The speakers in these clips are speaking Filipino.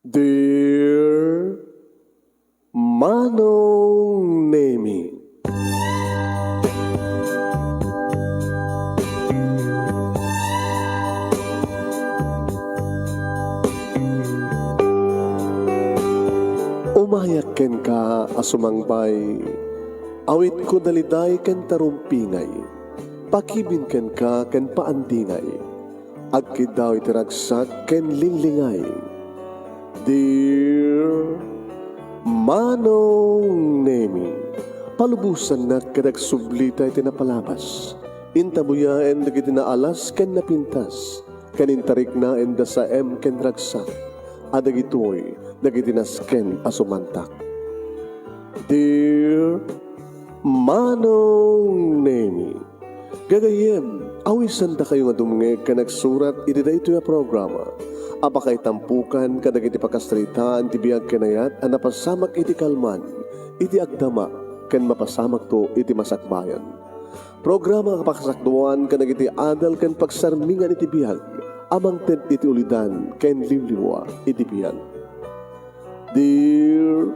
Dear Manong Nemi, umayak ken ka asumangbay, awit ko daliday ken tarumpingay, pakibin ken ka ken paandingay, agkid daw itiragsak ken linglingay. Dear Manong Nemi, palubusan na kadag sublita iti napalabas. Intabuyaen dagiti naalas ken napintas, kanintarik na enda sa ken ragsak, adagitoy dagiti nasken asumantak. Dear Manong Nemi, gagayem, awisan da kayo nga dumnge ka nagsurat iti dayto ya programa. Apakay tampukan kadag iti pakastritaan ti biyag kenayat a napasamak iti kalman, iti agdama ken mapasamak to iti masakbayan. Programa kapakasakduan kadag iti adal ken pagsarmingan iti biyag, amang ted iti ulidan ken liwliwa iti biyag. Dear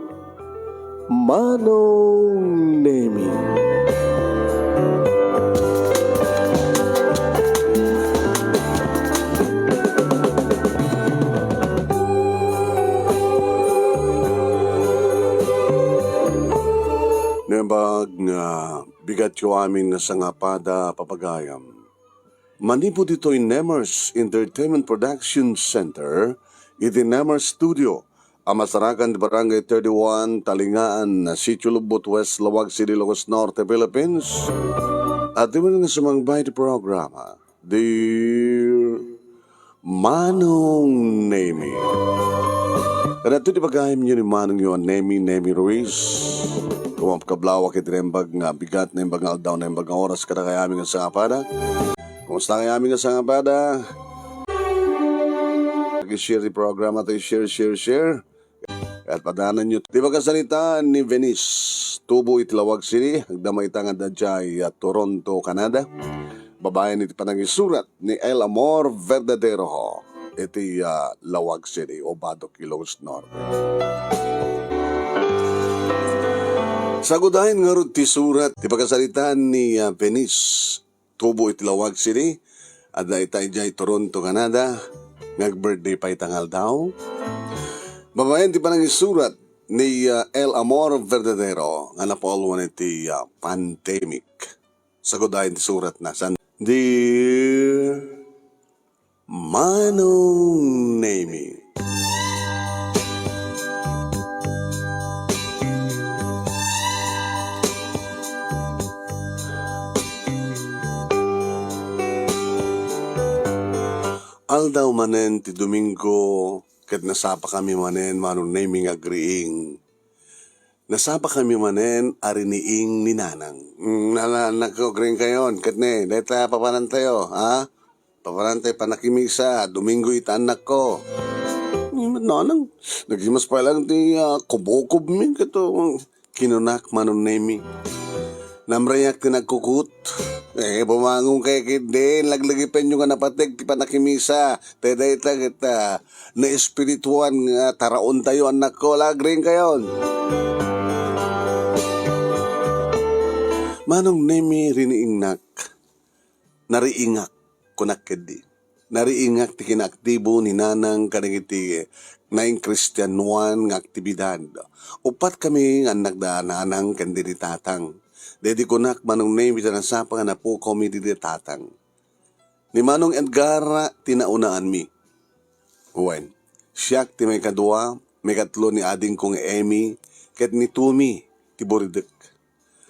Manong Nemi, Nebag nga bigat ko amin nga sangapada papagayam. Manipod ito in Nemers Entertainment Production Center, iti Nemers Studio, amasarakan di Barangay 31, Talingaan, Sitio Lubot, West Lawag City, Ilocos Norte, Philippines. At di mo nga sumangbay di programa, Dear Manong Nemi. Kaya ito di pagayam nyo ni Manong yun, Nemi Ruiz. Kung kablawak itirembag nga bigat na imbag nga aldaw na imbag nga oras kada kaya aming nga sangapada. Kumusta kaya aming nga sangapada? Nag-share di programa tayo, share. At padanan nyo. Di ba kasalita ni Venice, Tubo Itlawag City, agdamay nga dadjay at Toronto, Canada. Babayan iti panangisurat ni El Amor Verdadero, iti Lawag City o Batok, Ilocos Norte. Sagudahin nga ron ti surat, ti pagkasalitaan ni Venice, Tubo Itlawag City, at itay jay Toronto, Canada, nag-birthday pa itangal daw. Babayan ti panang isurat ni El Amor Verdadero, nga napolwan iti pandemic. Sagudahin ti surat na san, Dear Manong Nemi, aldaw manen ti Domingo, ket nasapa kami manen Manong Nemi agriing. Nasapa kami manen ariniing ni Nanang. Anak ko, green kayon, ket ne, deta papanan tayo, ha? Papanan tayo panakimisa, Domingo ita anak ko. Nanang, nagsimas pa lang ti kubokob min kato, kinunak Manong Nemi. Namrayak ti nagkukut. Bumangong kay din, laglagi pen yung napatig, ti panakimisa. Teda ita kita, na espirituan nga taraon tayo anak ko, lagring kayon. Manong Nemi riniingnak, nariingak kunak kedi. Nariingak ti kinaktibo ni Nanang kanagiti naing Kristiyanuan nga aktibidad. Upat kami nga nagdaananang kandiri tatang. Dedi kunak Manong Nemi tanasapa nga napo kami di tatang. Ni Manong Edgar tinaunaan mi. Uwen, siyak ti may kadua, may katlo ni ading kong Emi, ket ni Tumi ti Boridek.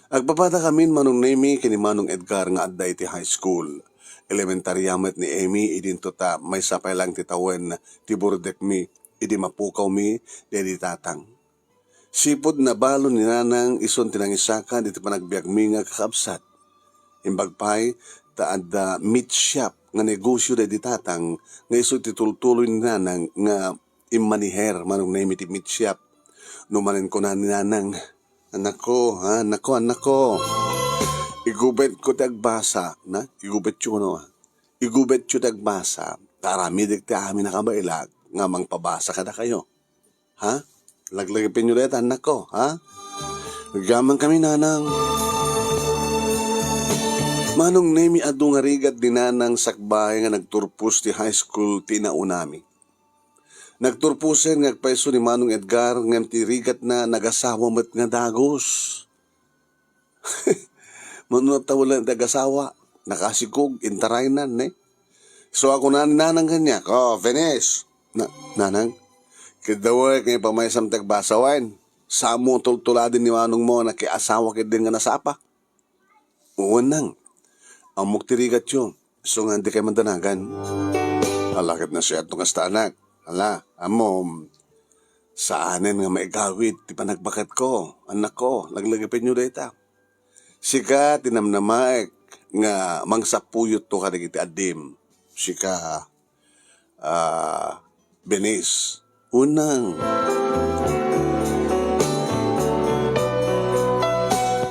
Agpapata kami Manong Nemi kini Manong Edgar nga adda iti high school. Elementary yamat ni Emi idinto ta may sapay lang titawen ti Boridek mi, idi mapukaw mi dedi tatang. Sipod na balo ni Nanang ison tinangisaka dito panagbiag mi nga kakabsat. Imbagpay taad meat shop nga negosyo dedi tatang nga iso titultuloy ni Nanang nga imaniher Manong Nemi ti meat shop. Numanin ko na ni Nanang, anak ko, igubet ko tagbasa, na? Igubet ko tagbasa, tarami dik ti amin nakabailag, nga mang pabasa ka na kayo. Ha? Laglagipin nyo ulit, anak ko, ha? Gaman kami, nanang. Manong nemi adu nga rigat di nanang sakbahay nga nagturpus ti high school ti naunami. Nagturpusen nga paiso ni Manong Edgar ngem ti rigat na nagasawa met nga dagos. Manunod tawalan nagasawa, nakasikog, intaraynan, ne? So ako na nanang kanya, Venice. Nanang, kidaway kaya pamaysam tagbasawan. Samo tultuladin ni Manong mo na kiasawa kid din nga nasapa. Uwan amok ti rigat yun. So nga hindi kayo mandanagan. Alakit na siya itong asta anak. Ala, amom, saanin nga maigawid, ti panagbakat ko, anak ko, laglagipin nyo data. Sika, tinamnamaik, nga mangsapuyot to kadagiti adim. Sika, Benis, unang.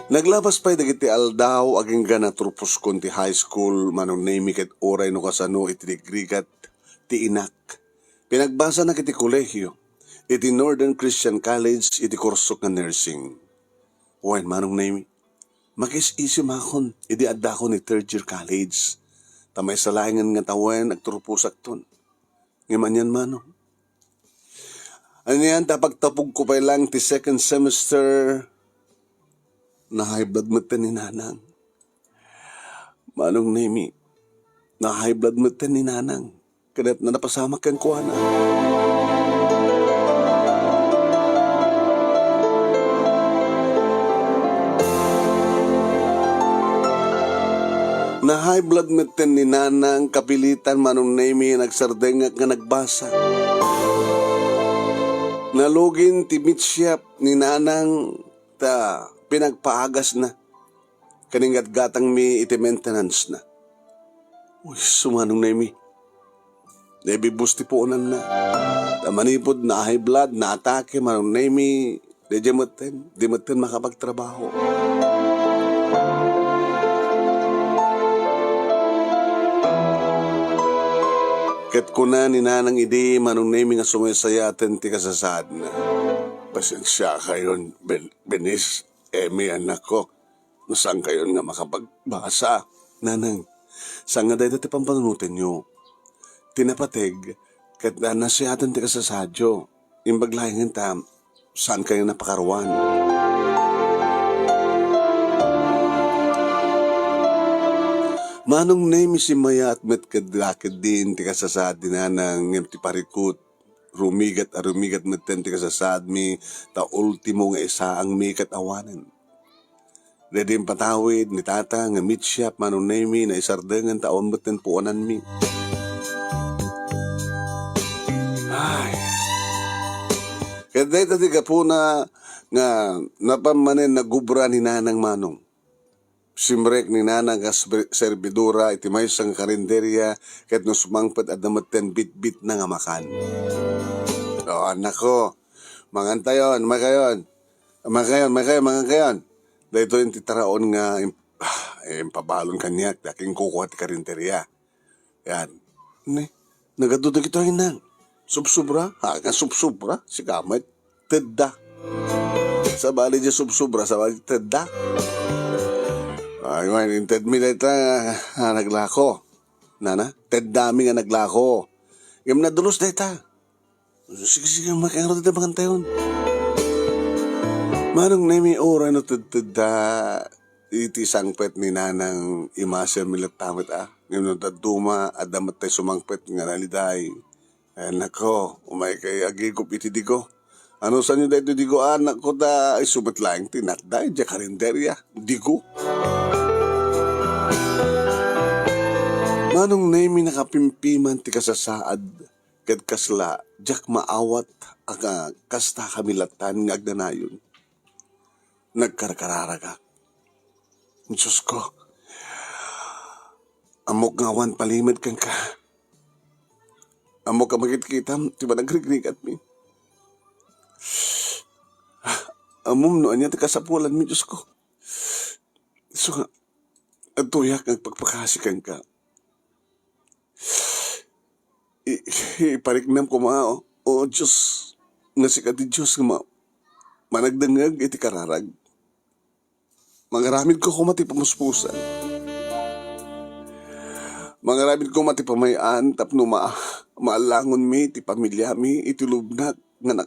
Naglabas pa'y dagiti aldaw, aging gana turpos kon ti high school, manong name ket oray no kasano iti digrigat, ti inak. Pinagbasa na kiti kolehiyo, iti Northern Christian College, iti kursok nga nursing. Wen manong name, makis-isim akon, iti adda ko ni third year college. Tamay salayangan nga tawen, agturpusak ton. Ngaman yan manong. Ano yan, tapagtapog ko pa lang ti second semester, na high blood mo ni nanang. Manong name, na high blood mo ni nanang. Kadat na napasamak kang kuwana. Na high blood meten ni nanang kapilitan manong nemi nagsardengak nga nagbasa. Nalugin ti mitsyap ni nanang ta pinagpaagas na. Kaningat gatang mi iti maintenance na. Uy, sumanong nemi. Nebibus ti puunan na. Manipod na high blood, na atake, manong nemi, di meten makapagtrabaho. Ket kuna ni nanang idi, manong nemi nga sumasayaten ti kasasad na. Pasensya kayon, Benis, Emi anak ko. Nasaan kayon nga makapagbasa? Nanang, saan nga dahil ti pampanunutin nyo? Tinapatig, kat nasiyatan ti kasasadyo. Imbaglayangan ta, saan kayo napakaruan? Manong nemi si Maya at met kadlakid din ti kasasad din nanang ngem ti parikot. Rumigat meten ti kasasad mi, ta ultimo nga isa ang mi katawanan. Redim patawid ni tata nga mitsyap manong nemi na isardengan taon meten puanan mi. Ay. Kaya dahil tati ka po na nga napamanin na gubra ni nanang manong. Simrek ni nanang nga servidura iti may sang karinderya kahit no sumangpat at namaten bit-bit na nga makan. O anak ko, mangantayon, makayon. Dahil ito yung titaraon nga pabalon kanyak, daking kukuha ti karinderya. Yan. Nagadudag ito yung nang. Subsubra? Subsubra? Si kamay, tedda. Sa bali dyan subsubra, sa bali tedda. Ay, man, ted mi dito naglako. Nana, tedda mi nga naglako. Yung nadulos dito. Sige, makakaro dito mga tayon. Manong nemi ora no tedda iti sangpet ni nanang imasya milat tamit Yung taduma, adamat tayo sumangpet nga naliday. Anak ko, umay kay agigop iti digo. Ano sa nyo dahito digo anak ko da ay sumat lang tinatda, diya karinderya, digo. Manong nemi nakapimpiman ti kasasaad, kad kasla, diyak maawat, aga kasta kamilatan ng agnanayon. Nagkarkararaga. Diyos ko, amok ngawan palimad kang ka. Amo ka magkita-kita, di ba nagrigrigat mi? Amom no, anya ti kasapulan mi, Diyos ko. So nga, at tuyak ang pagpakasikan ka. Ipariknam ko mga, oh Diyos, nga si Kati Diyos nga managdangag iti kararag. Mangaramid ko kumati pamuspusan. Mangaramid ko mati pamayan tapno maalangon mi ti pamilya mi iti lubnak nga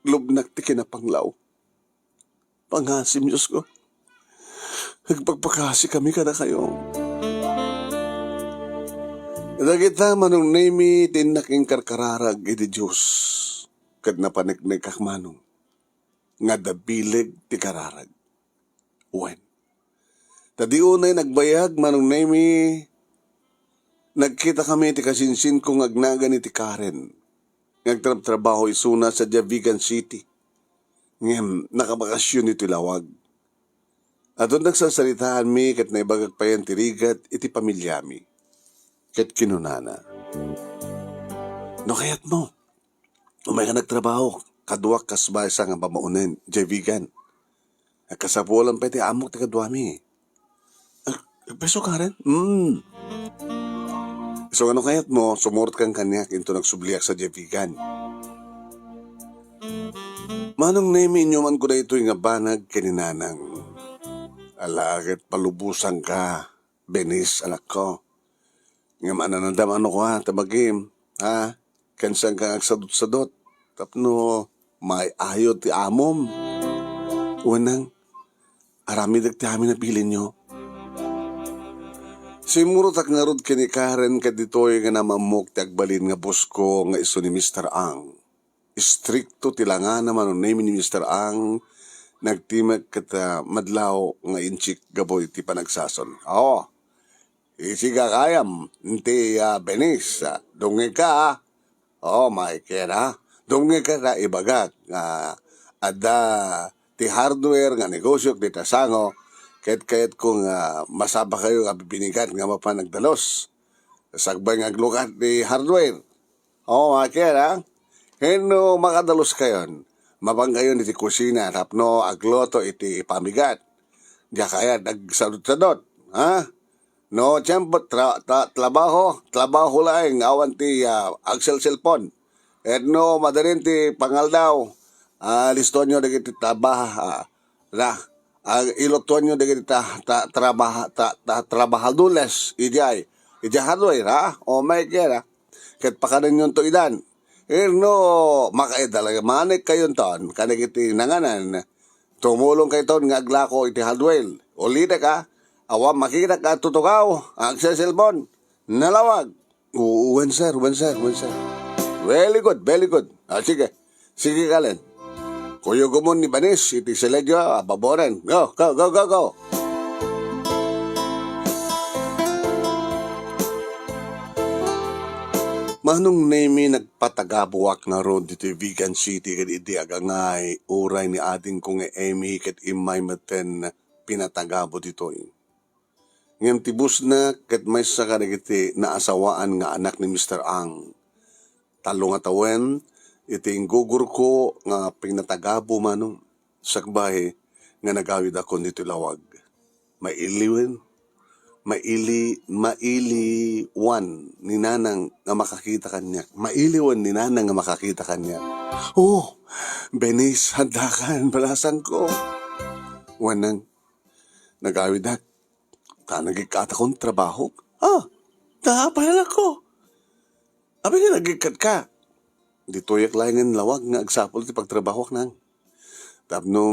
lubnak ti kinapanglaw. Pangasim Diyos ko. Nagpagpakasi kami kada kayo. Dagita manong nami tinaking karkararag iti Diyos. Kad napaniknik kak manong. Nga dabilig ti kararag. Wen. Tadi unay nagbayag manong nami. Nagkita kami ti kasinsin kong agnagan iti Karen. Nagtrabaho isuna sa Javigan City. Ngem, nakabakasyon iti lawag. At doon nagsasalitaan mi kat naibagag pa yan tirigat iti pamilya mi. Kat kinunana. No kayat mo. Umay ka nagtrabaho. Kaduak kasbasa nga pamaunin. Javigan. Kasapulan pa iti amok ti kadwa mi. Peso Karen? So ano kayat mo, sumurot kang kanyak into nagsubliak sa Javigan. Manong nemi inyo man ko na ito nga banag kininanang. Alagit palubusan ka, Benis, anak ko. Nga mananandam ano ko tabagim, Kansang kang agsadot-sadot, tapno may ayot ti amom. Unang, arami dagti amin na bilin nyo. Simurot ak nga rod kini Karen kaditoy nga namamok ti agbalin nga bosko nga iso ni Mr. Ang. Istrikto tilangan naman ang name ni Mr. Ang nagtimag kata madlaw nga inchik gaboy ti panagsason. Isiga kayam, ti Benis, dungi ka may kera, dungi ka na ibagak ada ti hardware nga negosyo ti tasango. Kahit kung masaba kayo nga bibinigan nga mapanagdalos. Sagbay nga aglukat ni hardware. Makira. Hino makadalos kayon. Mabang kayo iti kusina. Tapno agloto iti pamigat. Diya kaya nagsadot-sadot. No, tiyempo, trabaho lang. Awan ti agsel cellphone. Et no, madarin ti pangaldaw. Listo nyo nagiti trabaha. Ilotuan nyo dagiti trabajadules ijay hardware may kera ket pakanan nyo to idan no makaidalaga manik kayon ton kanagiti nanganan tumulong kay ton nga aglako iti hardware ulida ka awam makita ka tutukaw ang cellphone nalawag when sir very good sige kalen Kuyo gumon ni Banis, iti silegyo, baboran. Go. Manong nemi nagpatagabuak na road dito Vegan City kat iti agangay uray ni ating kong Amy kat imay maten pinatagabo dito. Ngem tibus na kat may sakarigiti na asawaan nga anak ni Mr. Ang. Talong atawen, iti gugur ko nga pinatagabo manong sakbahe nga nagawid ako dito lawag. Mailiwan ni nanang nga makakita kanya. Mailiwan ni nanang nga makakita kanya. Benis, handakan, balasan ko. Wanang nagawid na nagikata kong trabaho. Pala ko. Abi nga nagikat ka. Di tuyak lang lawag nga agsapol ti pagtrabaho nang. Tapno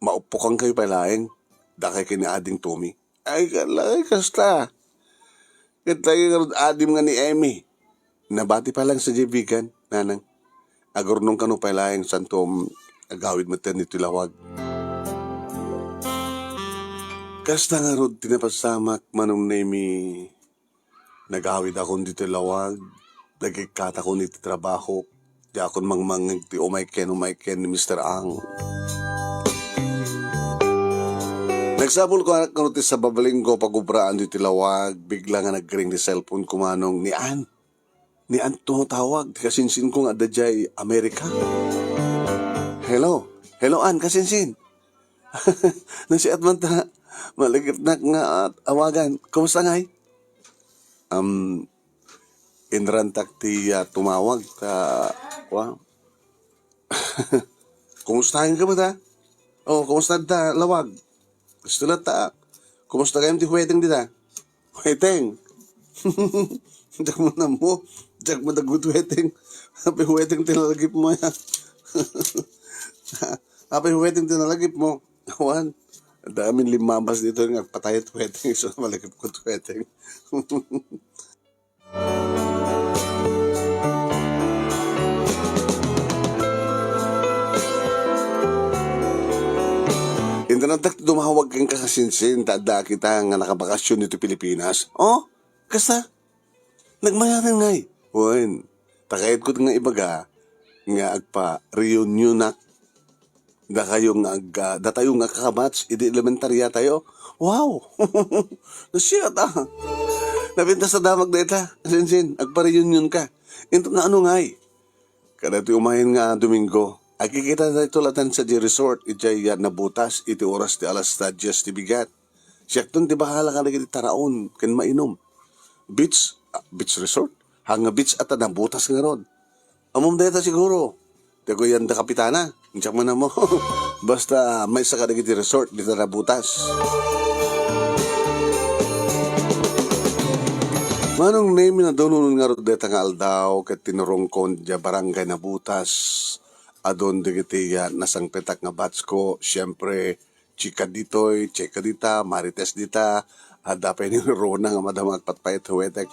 maupokang kayo palaeng dakay kinaading Tommy. Ay kalay kasta. Katay adim nga ni Emmy. Nabati pa lang sa Javigan, nanang. Agurnong kanu palaeng santom agawid maten nito lawag. Kasta nga rod tinapasamak manong nemi nagawid akong dito lawag. Nagkikata ko nito trabaho. Di akong mangmangag ti umay ken ni Mr. Ang. Nagsabol ko anak kanuti sa babaling ko pagubraan dito lawag. Bigla nga nagring di cellphone ko manong ni Ann. Ni Ann tumatawag. Di kasinsin ko nga adajay Amerika. Hello Ann, kasinsin. Nasiat man ta. Malagip na nga awagan. Kumusta ngay? Inrantak ti tumawag ta Kumustahin ka ba ta? Oh, kumusta ta? Lawag. Gusto na ta. Kumusta kayong ti huweteng di ta? Huweteng. Jak mo na mo. Jak mo dagut huweteng. Happy huweteng tinalagip mo ya. Happy huweteng tinalagip mo. Awan. Daming limabas dito nga patayat huweteng. So malagip ko huweteng. Intanatak dumawag kang kakasinsin, tada kita nga nakabakasyon dito Pilipinas. Oh, kasa? Nagmayanan ngay. Wan, takayat ko nga ibaga, nga agpa reunion na, da kayo nga, da tayo nga kakabats, idi elementarya tayo. Wow! Nasiyat ah. Nabinta sa damag na ita, sinsin, agpa reunion ka. Ito nga ano ngay. Kada ti umahin nga Domingo, ay kikita na ito latan sa di resort, ijay nabutas, iti oras ti alas tadyas ti bigat. Siyak dun, di bahala ka lagi ti taraon, kan mainom. Beach resort? Hanga beach at nabutas nga ron. Amom deta siguro. Tego yan da kapitana, siyak mo na mo. Basta may sa kadagi ti resort, di ta nabutas. Manong name na doon nga ron deta nga aldaw, kat tinurong kon dya barangay nabutas. Adon digiti nasang petak nga batch ko, syempre, chika ditoy, chika dita, marites dita, dapay ni Rona nga madamag patpayat huwetek.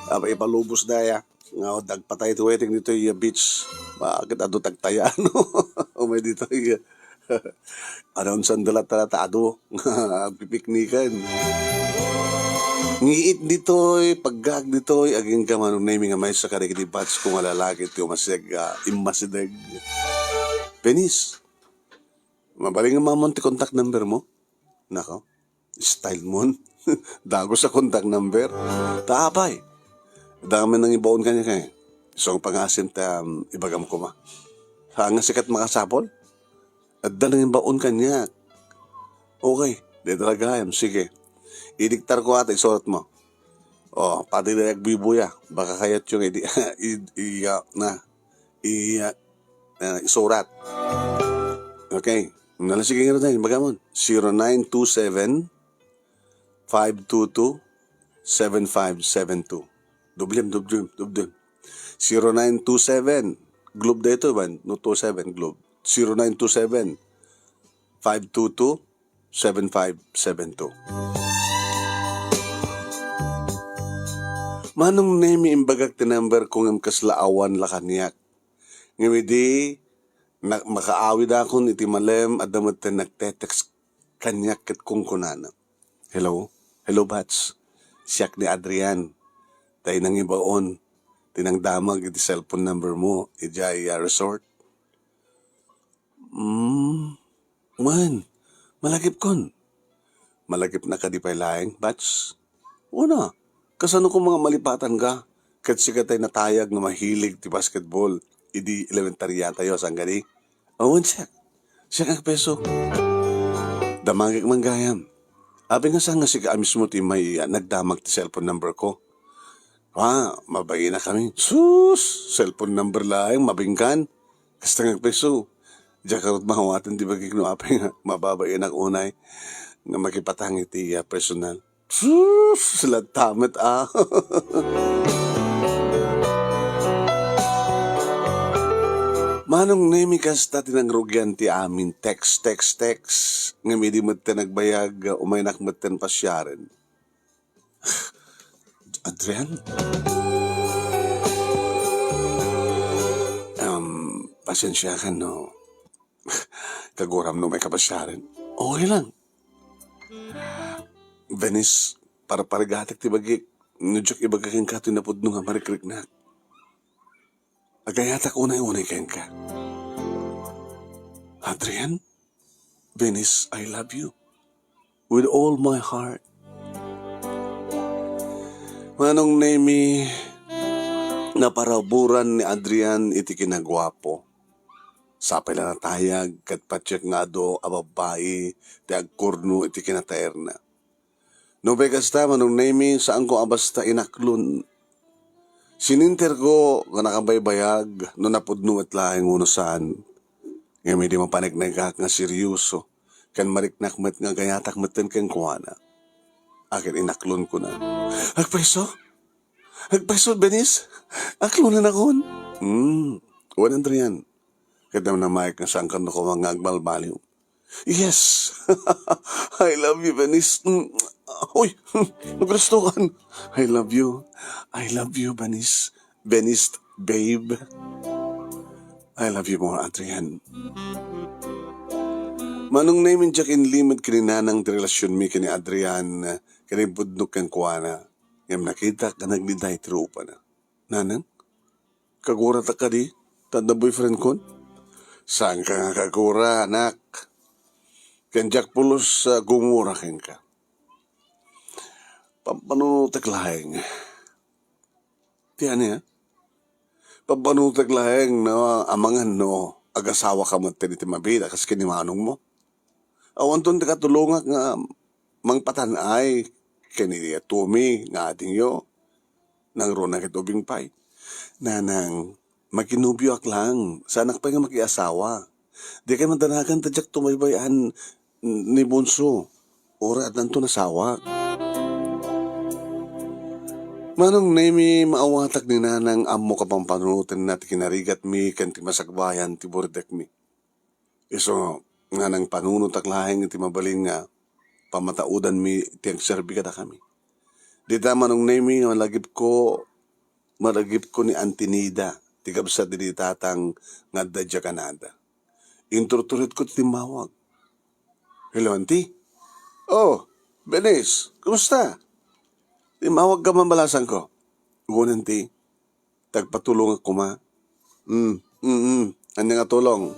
Ipalubos daya, nga dagpatay huwetek dito yung beach, bakit ado tagtaya, no? Umay dito yung, aron sandalat talata ado, pipiknikan. Ngiit ditoy, paggag ditoy, aging ka manong naming nga may sa karigiti batch kung alalaki tiyo masig, imasideg. Penis, mabaling nga mamon ti contact number mo. Nako, style mo. Dago sa contact number. Taapay. Dami nang ibaon kanya kaya. So, ang pangasin ta, ibagam ko ma. Nga sikat makasapol? At nang ibaon kanya. Okay, di talaga ayam. Sige. Idiktar ko ata, isurat mo. O, pati na nagbibuya. Baka kayat yung isurat. Okay. Nalasige nga rin, bagamon. 0927-522-7572. Dublem. 0927, globe dito man, no 27 globe. 0927-522-7572. Manong nemi imbagak ti number kung ang kaslaawan la kanyak. Ngawidi, makaawid akon iti malem at damat na nagtetext kanyak ket kung kunana. Hello? Hello, Bats. Siyak ni Adrian. Tayo nang ibaon. Tinang damag iti cellphone number mo. Ijay resort. Man, malagip kon. Malagip na ka di pa'y laeng, Bats. Una, kasano kung mga malipatan ka? Kat siya tayo natayag na mahilig ti basketball. Idi elementarya tayo sang gani. Awan siya. Siya kang peso. Damagik manggayam. Abi nga sa nga siya mismo ti may nagdamag ti cellphone number ko. Mabay na kami. Sus! Cellphone number lang, mabingkan. Kasta nga peso. Diyan karot mahawatan di bagik no api nga. Mababay na unay. Nga makipatang iti personal. Sus! Sila tamat Manong nemi kasta tinangrugyan ti amin text. Nga midi mo nagbayag umay nakmatan pasyaren. Adrian? Pasensya ka no. Kaguram no may kapasyaren. Okay lang. Venice, para paragatik ti bagik. Nudyak ibagakin ka tinapod nung nga marikrik na. Agayatak unay-unay kayan ka. Adrian, Venice, I love you. With all my heart. Manong nemi, naparaburan ni Adrian iti kinagwapo. Sapay lang natayag, kat patsyak nga do, ababae, ti agkurno iti kinataerna. No bekas ta, manong nemi, saan ko abasta inaklon. Sininter ko nga nakabaybayag no napudno at lahing unusan. Nga may di mapanig-nagak nga seryoso. Kan mariknakmat nga gayatak matan kang kuwana. Akin inaklon ko na. Agpaiso? Agpaiso, Benis? Aklonan akon? 100 Kada na Mike nga saan ka na ko mga agbalbaliw. Yes! I love you, Benis. Uy! Nagrestokan. I love you. I love you, Benis. Benis, babe. I love you more, Adrian. Manong naimin Jack in limit kininanang di relasyon mi kini Adrian kini budnok kang kuwana. Ngam nakita ka nagdiday trupa na. Nanang? Kagura ta ka di? Tanda boyfriend kon? Saan ka nga kagura, anak? Kan Jack pulos gumura ken ka. Pampanutak laheng. Tiyan niya? Pampanutak laheng na amangan no agasawa ka mo tiniti mabida kas kinimanong mo. Awan ton katulungak nga mangpatanay kani tumi nga ating yo nang rona kitubing pay. Nanang makinubyo ak lang sanak pa nga makiasawa. Di kay mandanagan tadyak tumaybayan ni Bunso. Ora at nanto nasawa. Manong nemi maawatak ni nanang amo kapang panunutin natin kinarigat mi kanti masakbayan ti bordek mi. Iso nga nang panunot ak lahing ti mabaling nga pamataudan mi tiyang serbi kada kami. Di tama nung nemi malagip ko ni Antinida ti kabsa di tatang nga dadya Canada. Inturturit ko ti mawag. Hello, Auntie? Oh, Benis, kumusta? Timawag ka mambalasan ko. Ugunan ti, tagpatulong ako ma. Ano nga tulong?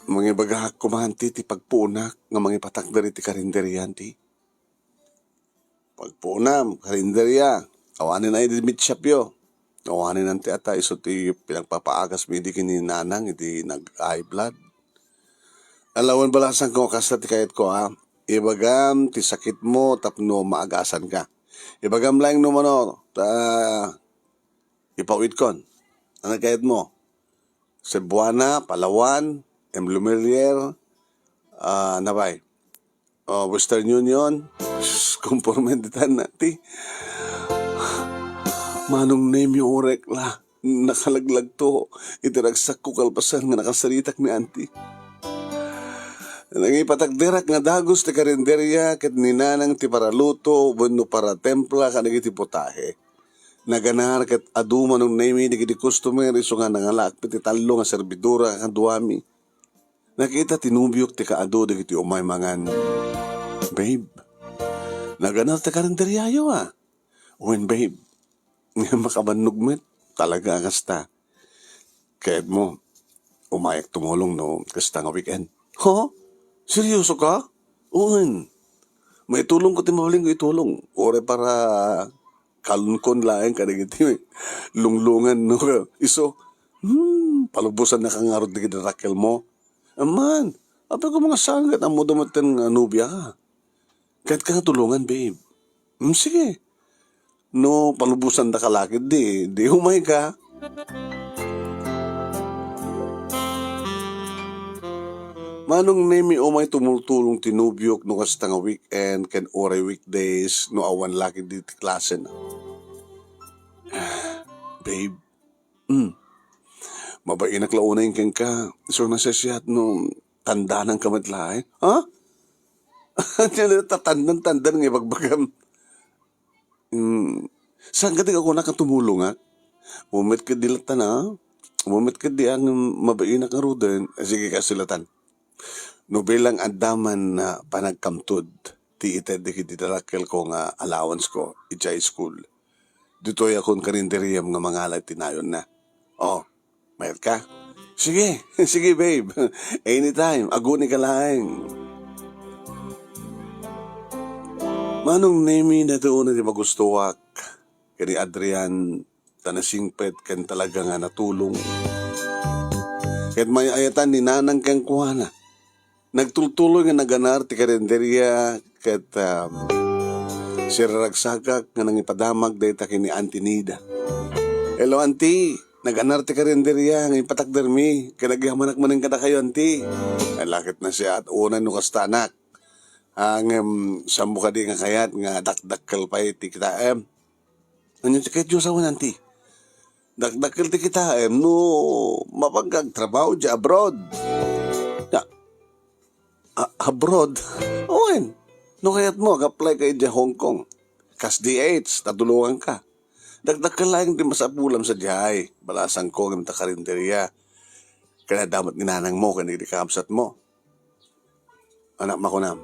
Mga bagahak kumahanti ti pagpuunak nga mga patak dari ti karinderiyan ti. Pagpuunam, karinderya, awanin ay di mitshap yo. Awanin nanti ata iso ti pinagpapaagas mi di kini nanang iti nag-high blood. Alawan balasan ko kasta ti kayat ko ha. Ibagam ti sakit mo tapno maagasan ka. Ibagam lang no mano ipawid kon. Ano kayat mo? Cebuana, Palawan, Lumiere, nabay. Western Union, kumpormenditan nati. Manong name yung orek la. Nakalaglag to. Itiragsak ko kalpasan nga nakasaritak ni auntie. Nangipatakderak nga dagos ti karinderya ket ninanang ti paraluto wenno para templa kanigi ti potahe. Naganar ket aduma nung name digiti customer iso nga nangalak ti talo nga serbidora nga duami. Nakita tinubyok ti kaado digiti umay mangan. Babe, naganar ti karinderya yo ah. When babe, nga makabanugmet talaga kasta. Kaya't mo, umayak tumulong no kasta nga weekend. Huh? Seryoso ka? Uwan. May tulong ko ti mabaling ko itulong. Ore para kalunkon laeng kanigiti. Lunglungan no. Iso, palubusan na kangarod di rakel mo. Aman, apay ko mga sangat ang mudamatan nga nubya ka. Kahit ka nga tulungan, babe. Sige. No, palubusan na kalakid di humay ka. Manong nemi umay tumultulong tinubyok no kasta nga weekend ken oray weekdays no awan laki di klase na. Babe, mabainak launay ken ka. So nasasiyat no tanda ng kamadlaay. Ha? Tatandan ng ibagbagam. Saan ka di ako nakatumulong ha? Umit ka dilatan ha? Umit ka di ang mabainak nga ruden. Sige ka silatan. No bilang andaman na panagkamtud, ti itedikit itarakel ko nga allowance ko, ijay school. Dito'y akong karinderiyam nga mga alay tinayon na. Oh, mayroon ka? Sige, sige babe. Anytime, aguni ka lang. Manong nemi na doon na di magustuwak, kani Adrian, tanasingpet kan talaga nga natulong. Kahit may ayatan ni nanang kang kuwana. Nagtultuloy nga naganar ti karinderya ket Si raragsakak nga nang ipadamag dayta kini Auntie Nida. Hello, Auntie. Nag-anarte ka rin diriya, ng ipatakder mi. Kinagihamanak mo ng kada kayo, Auntie. Ay, lakit na siya at una no kastanak. Ang sambo ka di nga kayat, nga dakdakkel pa iti kita, Ano ti kahit Diyos awan, Auntie? Dakdakkel ti kita, no, mapagkag trabaho di abroad. Ya, abroad? Owen, no kayat mo,ag-apply kayo di Hong Kong. Kas DH, tatulungan ka. Dagdag ka lang di masapulam sa dihay. Balasang ko ng takarinderya. Kaya damat ninanang mo, kaya di kaamsat mo. Anak makunam.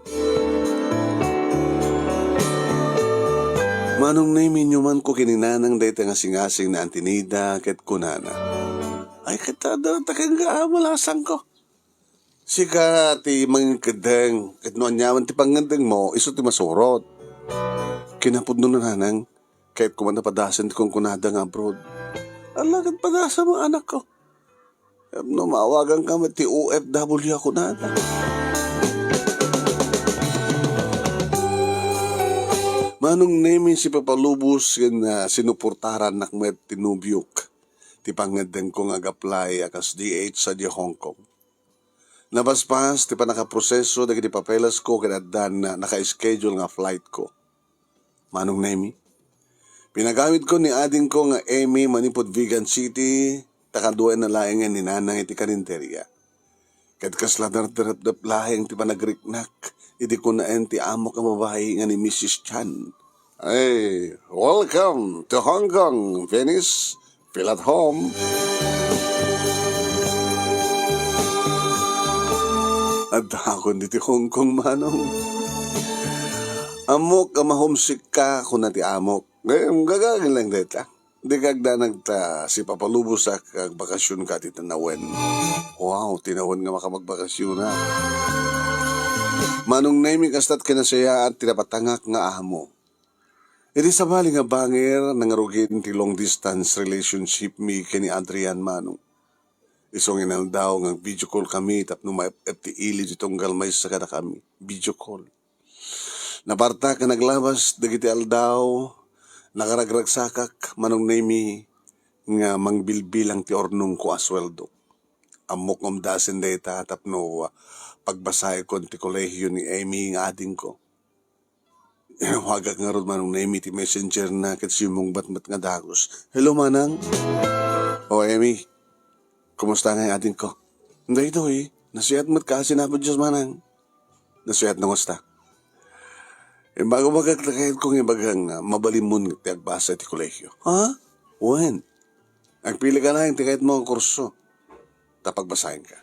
Manong naimin man ko kininanang dahil nga singasing na Auntie Nida ket kunana. Ay kita daw takang balasang ko. Sika ti mangikadeng, ket noan yaman ti pangandeng mo, iso ti masurot. Kinapod nun nanang, kahit kuman napadasan kong kunada nga abroad. Alagad padasa mo anak ko. No, maawagan ka ti OFW ako nada. Manong namin si Papalubos na sinuportaran nakmet tinubyok. Ti pangadeng kong ag-apply akas DH sa di Hong Kong. Nabaspas, ti pa nakaproseso dagiti papelas ko kinadan na naka-schedule nga flight ko. Manong nami? Pinagamit ko ni ading ko nga Amy manipod Vegan City, takaduan na laing ni nanang iti karinterya. Kat kasla darap lahing ti panagriknak, iti ko na ti amok ang babae nga ni Mrs. Chan. Hey, welcome to Hong Kong, Venice. Feel at home. At hakon diti Hong Kong, manong. Amok ang mahomesick ka kung nati amok. Gagagin lang dita. Di kagda nagta si Papalubos sa bakasyon ka ti tanawen. Wow, tinawen nga makamagbakasyon na. Manong naming kastat kinasaya at tinapatangak nga amo. Iti sabali nga bangir nangarugin ti long distance relationship mi kini Adrian manong. Isong inal daw nga video call kami tapno ma-FT ili ditong galmay sa kada kami. Video call. Naparta ka naglabas dagiti aldaw. Nakaragragsakak manong nami nga mangbilbilang ti ornong ko asweldo. Amok om dasen data tapno pagbasay ko ti kolehiyo ni Amy nga ading ko. Wagak nga ron manong nami ti messenger na ket simong batmat nga dagos. Hello manang. O Amy, kumusta nga ading ko? Hindi ito nasiyat mo't ka sinapod Diyos manang. Nasiyat na gusta. Bago magkakakait kong ibagang mabalimon ti agbasa ti kolehiyo. Ha? When? Agpili ka na yung tikait mo ang kurso. Tapagbasahin ka.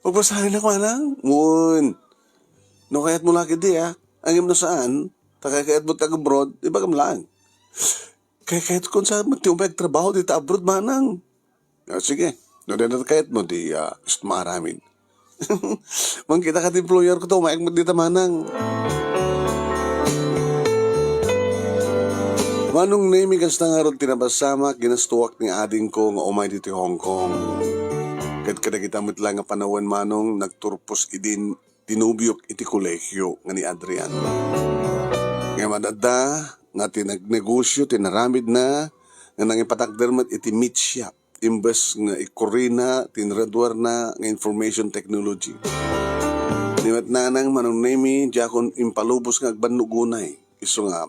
Pagbasahin ako manang? When? No kayat mo laki di Angim na saan? Takayat mo tag-abroad, ibagam lang. Kayat kung saan mo ti umay trabaho dito abroad manang. Sige. No din na kayat mo di gusto maaramin. Mang kita ka ti employer ko to, umayag mo dito manang. Manong nami kasta nga ron tinabasama, ginastuwak ni ading ko nga umay dito Hong Kong. Kat kada kita lang nga panawan manong, nagturpos idin tinubyok iti kolehiyo nga ni Adrian. Nga madada, nga tinagnegosyo, tinaramid na, nga nang ipatakdermat iti meat shop. Imbes nga ikorina, tinradwar na nga information technology. Niwat nanang manong nami, jakon impalubos nga agbanugunay. Iso nga,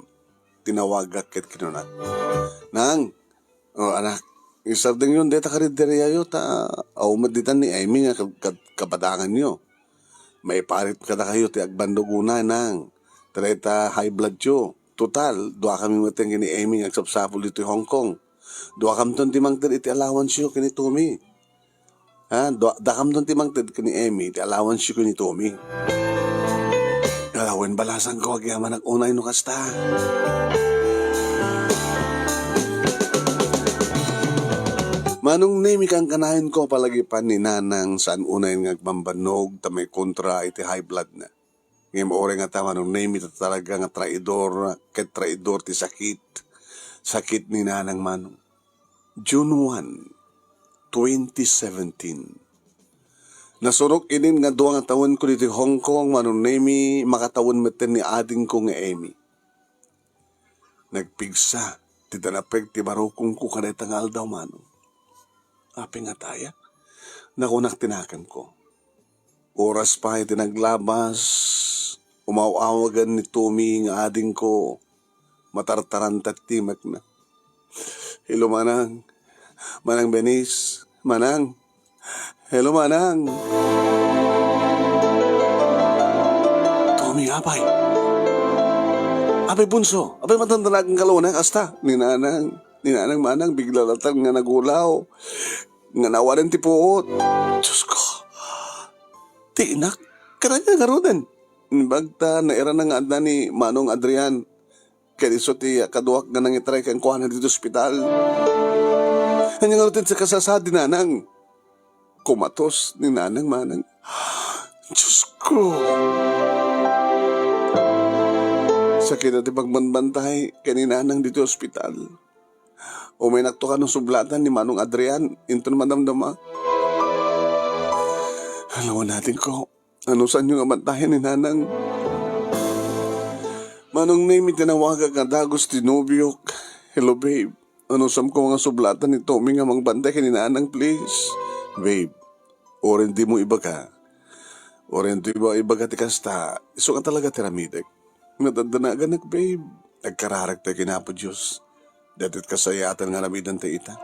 tinawagak ket kinunat. Nang, anak, isardeng yun, deta karinderya yun, umaditan ni Amy nga kabadangan nyo. May parit kada kayo, ti agbandugunay nang, treta high blood yo. Total, dua kami mateng ni Amy nga agsapsapol dito Hong Kong. Dua kam ton timang iti allowance yo kini Tommy. Da kam ton timang kini Amy, ti allowance yo kini Tommy. Alawan balasan ko agyaman unay no kasta. Manong name kang kanahin ko palagi pa ni nanang saan unay nga agbambanog ta may kontra iti high blood na. Ngayon ore nga ta manong name ito talaga nga traidor, ket traidor ti sakit. Sakit ni nanang manong. June 1, 2017. Nasurok inin nga duwa nga tawon ko dito Hong Kong, manong nami makatawon meten ni ading ko nga Amy. Nagpigsa, ti tanapeg ti barukong ko kanetang aldaw mano. Api nga taya, nakunak tinakan ko. Oras pa iti naglabas, umawawagan ni Tommy nga ading ko, matartarantat timak na. Hello manang, manang Benis, manang, hello manang. Tommy, apay. Apay bunso, apay matandalagang kalunang asta. Ninanang manang, bigla latang nga nagulaw. Nga nawalan ti puot. Diyos ko, tiinak, karanya nga rodan. Bagta, naira na nga adna ni Manong Adrian. Kaya iso ti kaduak nga nangitry kang kuhanan dito ospital. Kanya nga rodan sa kasasad ni nanang. Kumatos ni nanang manang. Diyos ko. Sakit at ipagbanbantay kaya ni nanang dito ospital. O may nakto ka ng sublatan ni Manong Adrian. Into naman damdama. Alawan natin ko. Ano saan yung amantayan ni nanang? Manong name itinawaga ka dagos tinubyok. Hello babe. Ano saan ko mga sublatan ni Tommy nga mangbantay kay ni nanang please? Babe. O rin di mo iba ka. O rin di mo iba ka ti kasta. Iso ka talaga tiramidek. Nadadanagan nag babe. Nagkararag tayo kinapo Diyos. Datit kasayatan nga namidan tayo ita.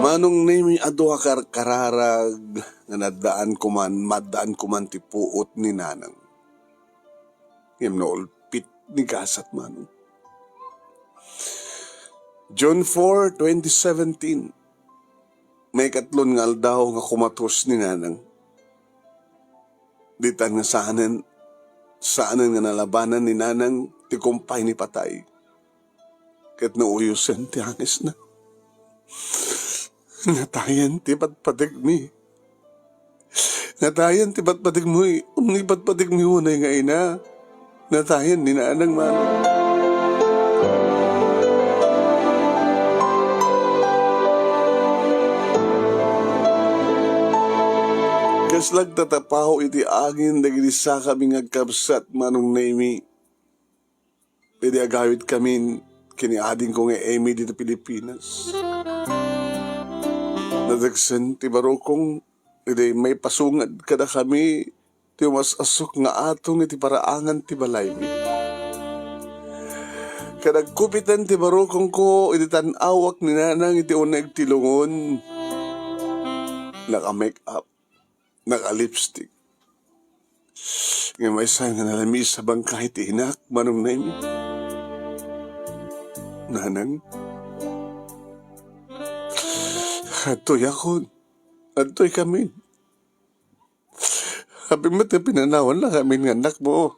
Manong name ado kararag nga madaan ko man ti puot ni nanang. Ngem no ulpit ni gasat manong. John 4, 2017. May katlon nga aldaw nga kumatos ni nanang. Ditan nga saanan nga nalabanan ni nanang ti kumpay ni patay. Kat nauyusan ti hangis na. Natayan ti patpatig mi. Natayan ti patpatig mo umni patpatig mi hunay nga ina. Natayan ni nanang manang. Kaslag tatapaho iti angin dagiti sa kami ngagkabsat manong Naimi. Pwede agawit kami kiniading ko nga Amy dito Pilipinas. Nadagsan ti barokong iti may pasungad kada kami ti mas asok nga atong iti paraangan ti balay mi. Kadagkupitan ti barokong ko iti tanawak ni nanang iti uneg tilungon. Naka-make up. Naka-lipstick. Nga may isang nga nalamis sa bangkay ti inak, manong Naimi. Nanang, atoy ako, atoy kami. Habi mo tayo pinanawan na kami ng anak mo.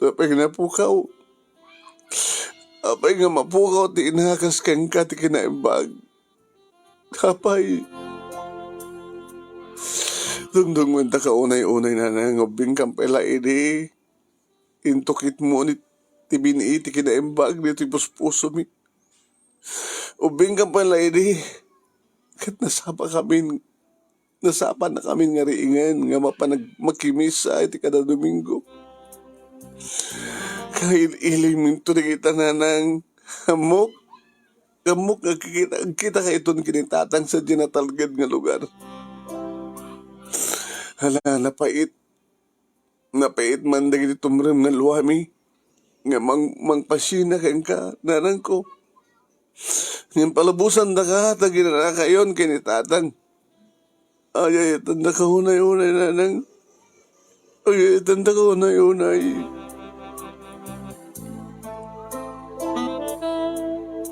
Tapay nga napukaw. Tapay nga mapukaw ti inakas kang ka ti kinaimbag. Tapay. Dungdung mo ta kaunay-unay na nangubing kampela ini. Intukit mo ni tibini iti kinaimbag dito puspuso mi. Ubing kampela ini. Kat nasapa na kami nga riingan nga magkimisa iti kada Domingo. Kahit iliminto na kita na ng hamok. Hamok nga kita ka iton kinitatang sa dinatalgad nga lugar. Hala, napait man dagiti tumrem nga luwami. Nga mangpasina kang ka, nanang ko. Ngayon palabusan da ka, tagina na kayon kinitatang. Ay, tanda ka unay-unay, nanang. Ay, tanda ka unay-unay.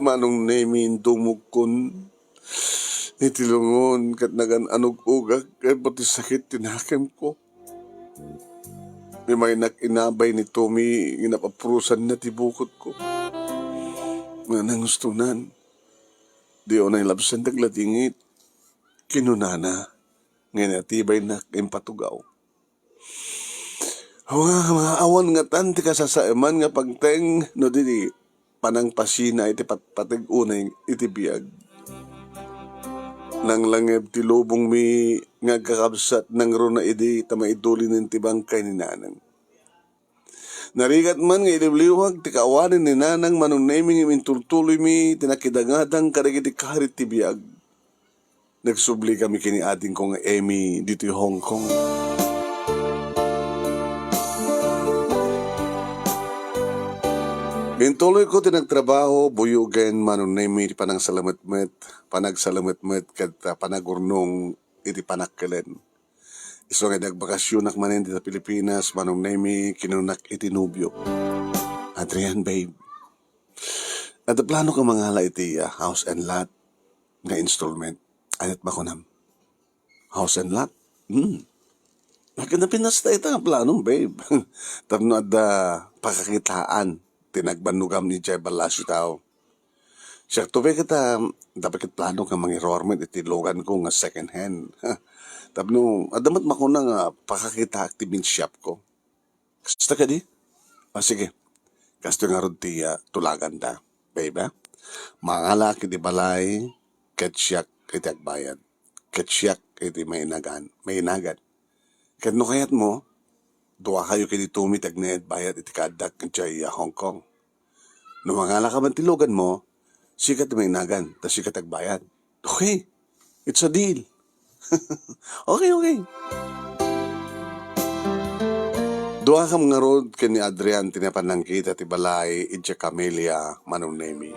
Manong Naimi dumukon. Itilungon kat nagan anug-ugak kay pati sakit tinakam ko. May inabay ni Tommy ginapaprusan na tibukot ko. Nga gustunan. Di o nang labsan taglatingit. Kinunana. Nga natibay na impatugaw. Mga awan nga tanti ka sa saiman nga pagteng no di panang pasina iti patig unay iti biyag. Nang langeb ti lubong mi nga kakabsat ng runa idi tamaituli ng tibangkay ni nanang. Narigat man nga ilibliwag ti kaawanin ni nanang manong naming imintultuloy mi tinakidangadang karigiti kaharit ti biyag. Nagsubli kami kini ating kong Amy dito Hong Kong. Intuloy ko tinagtrabaho, buyugen, manunemi, panagsalamatmet, kat panagurnong iti panakkelen. Iso nga nagbakasyonak manin dito sa Pilipinas, manunemi, kinunak iti nubyo. Adrian, babe. At plano ka mangala iti house and lot nga installment. Anit makunam. House and lot? Nakinapinasta ito ang planong, babe. Tapno at pakakitaan. Tinagbanugam ni Jay Balasyo tao. Siya tuwi kita, dapat kit plano ka mangirorment itilogan ko nga second hand. Tapno, adamat makuna nga pakakita active shop ko. Kasta ka di? Sige. Kasto nga ron ti tulagan da. Babe, mangala kiti balay, ketsyak iti agbayad. Ketsyak iti may inagan. Kat no kayat mo, duwa kayo kini tumitag na bayad iti kadak kay Hong Kong. No mangala ka man tilogan mo, sikat may inagan, tas sikat agbayad. Okay, it's a deal. Okay. Duwa ka mga road kani Adrian tinapanangkit at ibalay itya Camellia manunemi.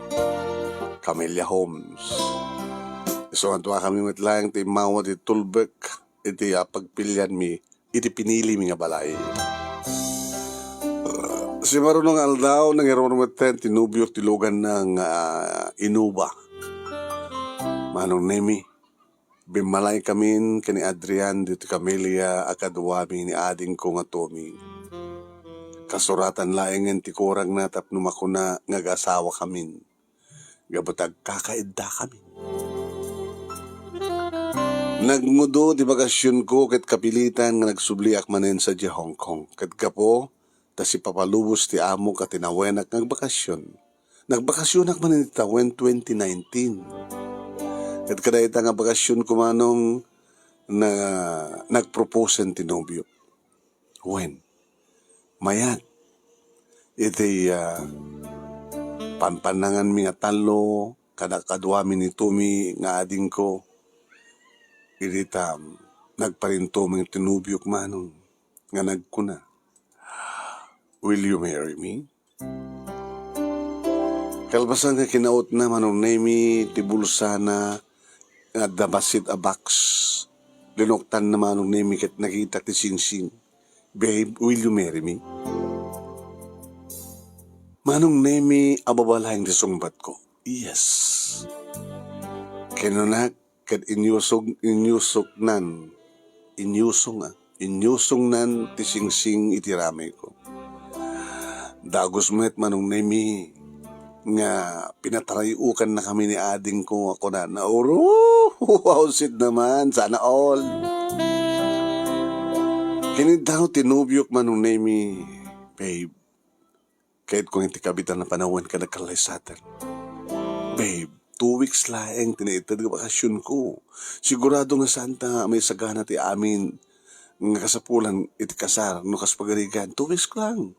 Camellia Homes. So ang duwa kami matlayang ti mawat iti tulbek iti pagpilyan mi iti pinili mi nga balay. Si marunong aldaw nang irorometen tinubyo tilugan ng inuba. Manong nemi, bimalay kamin kani Adrian dito Camellia akaduwami ni ading ko nga Tommy. Kasuratan laengen ti kurang na tapno makuna nga asawa kamin. Gabutag kakaidda kami. Nagmudo di bakasyon ko ket kapilitan nga nagsubliak manen sa di Hong Kong. Ket kapo, tas ipapalubos ti amo ka tinawenak ng bakasyon. Nagbakasyonak manen iti tawen 2019. Ket kada ita nga bakasyon ko manong na nagproposen ti nobyo. When? Mayat. Iti pampanangan mi nga talo, kada kadwami ni Tumi nga ading ko. Ilitam, nagparinto mga tinubyok manong nga nagkuna. Will you marry me? Kalbasan nga kinaot na manong nemi, tibulsa na, nga dabasit a box. Linoktan na manong nemi kat nakita ti sing-sing. Babe, will you marry me? Manong nemi, ababalayang ti sungbat ko. Yes. Kinunak, kat inyusong nan ti sing-sing itiramay ko. Dagos met manong nemi nga pinatarayukan na kami ni ading ko ako na nauro. Wow, sit naman, sana all. Kinidaw tinubyok manong nemi, babe, kahit kung hindi kabitan na panawan ka nagkalaysatan. Babe, 2 weeks laeng tinaitad ka bakasyon ko. Sigurado nga santa may sagana ti amin nga kasapulan iti kasar no kaspagarigan. 2 weeks lang.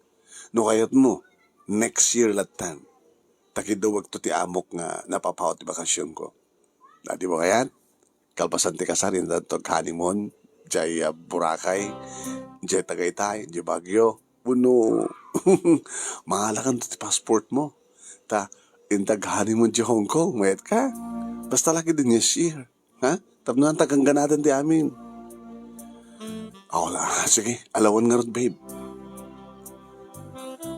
No kayat mo, next year latan. Takidawag to ti amok nga napapawat ti bakasyon ko. Dati mo kayat? Kalpasan ti kasar yung dato honeymoon, jay Boracay, jay Tagaytay, jay Baguio. Puno, mahalakan to ti passport mo. Intag honeymoon di Hong Kong, mayat ka. Basta laki din yes year. Ha? Tapno ang tagangganadan di amin. Ako lang, sige, alawan nga ron, babe.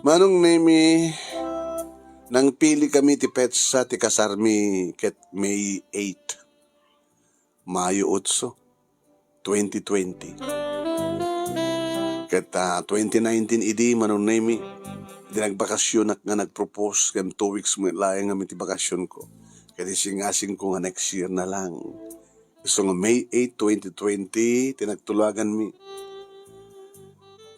Manong nemi, nang pili kami ti petsa ti kasarmi ket May 8, Mayo 8, 2020. Ket 2019 idi manong nemi, nagbakasyon nga nagpropose kan 2 weeks mo laeng nga ti bakasyon ko. Kaya singasing ko nga next year na lang. So nga May 8, 2020, tinagtulagan mi.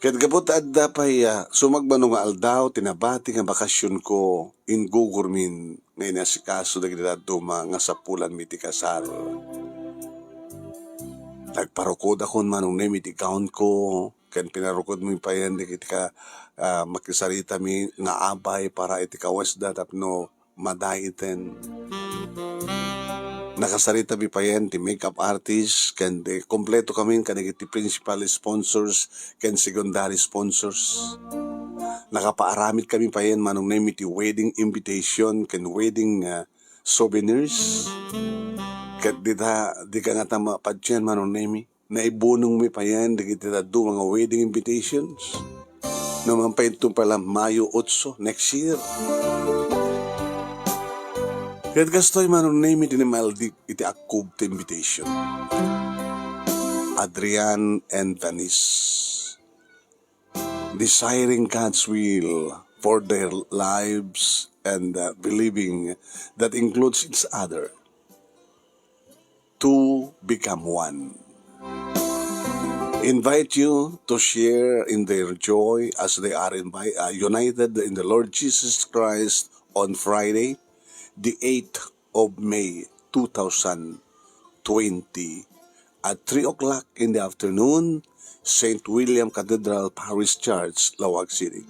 Kaya gabot adda pa'y sumagmano nga aldaw, tinabati nga bakasyon ko in gugurmin ngayon na si kaso na ginaduma nga sa pulan mi ti kasal. Nagparukod ako manong name iti count ko, kan pinarukod mo pa yan, di ka makisarita mi nga abay para iti kawasda tapno madaiten. Nakasarita mi pa yan, ti makeup artist, kan di kompleto kami, kan iti principal sponsors, kan secondary sponsors. Nakapaaramid kami pa yan, manong name iti wedding invitation, kan wedding souvenirs. Kat di ka nga tama pa dyan, manong name, naibunong mi pa yan, di kita do mga wedding invitations. Naman pa ito pala Mayo 8 next year. Kat gastoy manong name iti ni Maldiv iti akub ti invitation. Adrian and Venice. Desiring God's will for their lives and believing that includes each other to become one. Invite you to share in their joy as they are united in the Lord Jesus Christ on Friday, the 8th of May 2020 at 3 o'clock in the afternoon, St. William Cathedral Parish Church, Lawag City.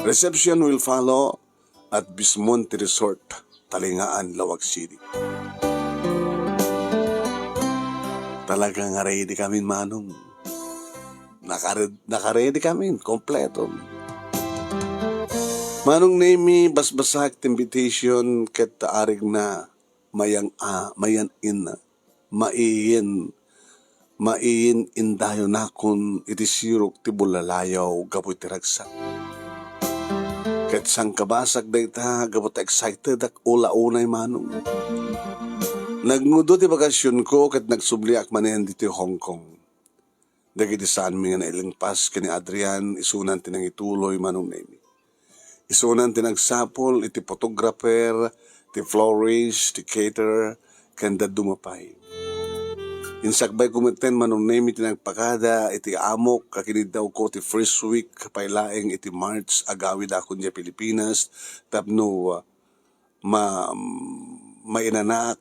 Reception will follow at Bismonte Resort, Talingaan, Lawag City. Talagang ready kami, manong. Naka-ready kami, kompleto. Manong name basbasak invitation ket taarig na mayan maiin indayo nakon iti sirok ti bulalayaw gapu ti ragsak. Ket sang kabasak dayta gapu ta excited ak ula-unay manong. Nagnudo ti bakasyon ko ket nagsubliak manen dito Hong Kong. Dagiti saan mi nga nailingpas kini Adrian isunan ti nang ituloy manong name. Isunan ti nagsapol, iti photographer, ti florist, ti caterer, kanda dumapay. Insakbay kumiten manong name iti nagpakada, iti amok, kakinid daw ko ti first week, pailaeng iti March, agawid akon niya Pilipinas, tapno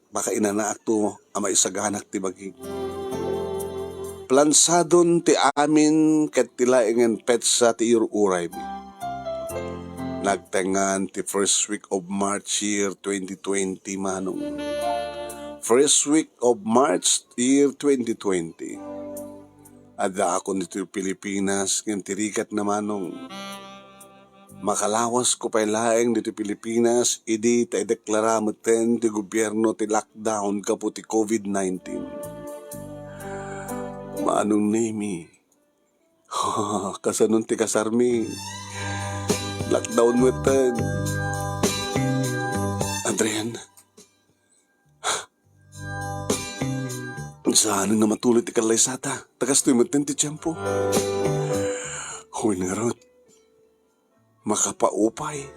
makainanak to, maisaganak ti baging. Plansadon ti amin, ket tilaengen petsa ti iruray mi. Nagtengan ti first week of March year 2020 manong. First week of March year 2020. Ada ako dito Pilipinas ng tirikat na manong. Makalawas ko pa'y laeng dito Pilipinas, idi tayo deklara maten ti gobyerno ti lockdown kapo ti COVID-19. Manong nemi. Kasanon ti kasarmi. Lockdown mo tan. Adrian. Saan nga matuloy ti kalaysata? Tagas to'y matin ti tiyempo. Huy nga rot. Makapaupay.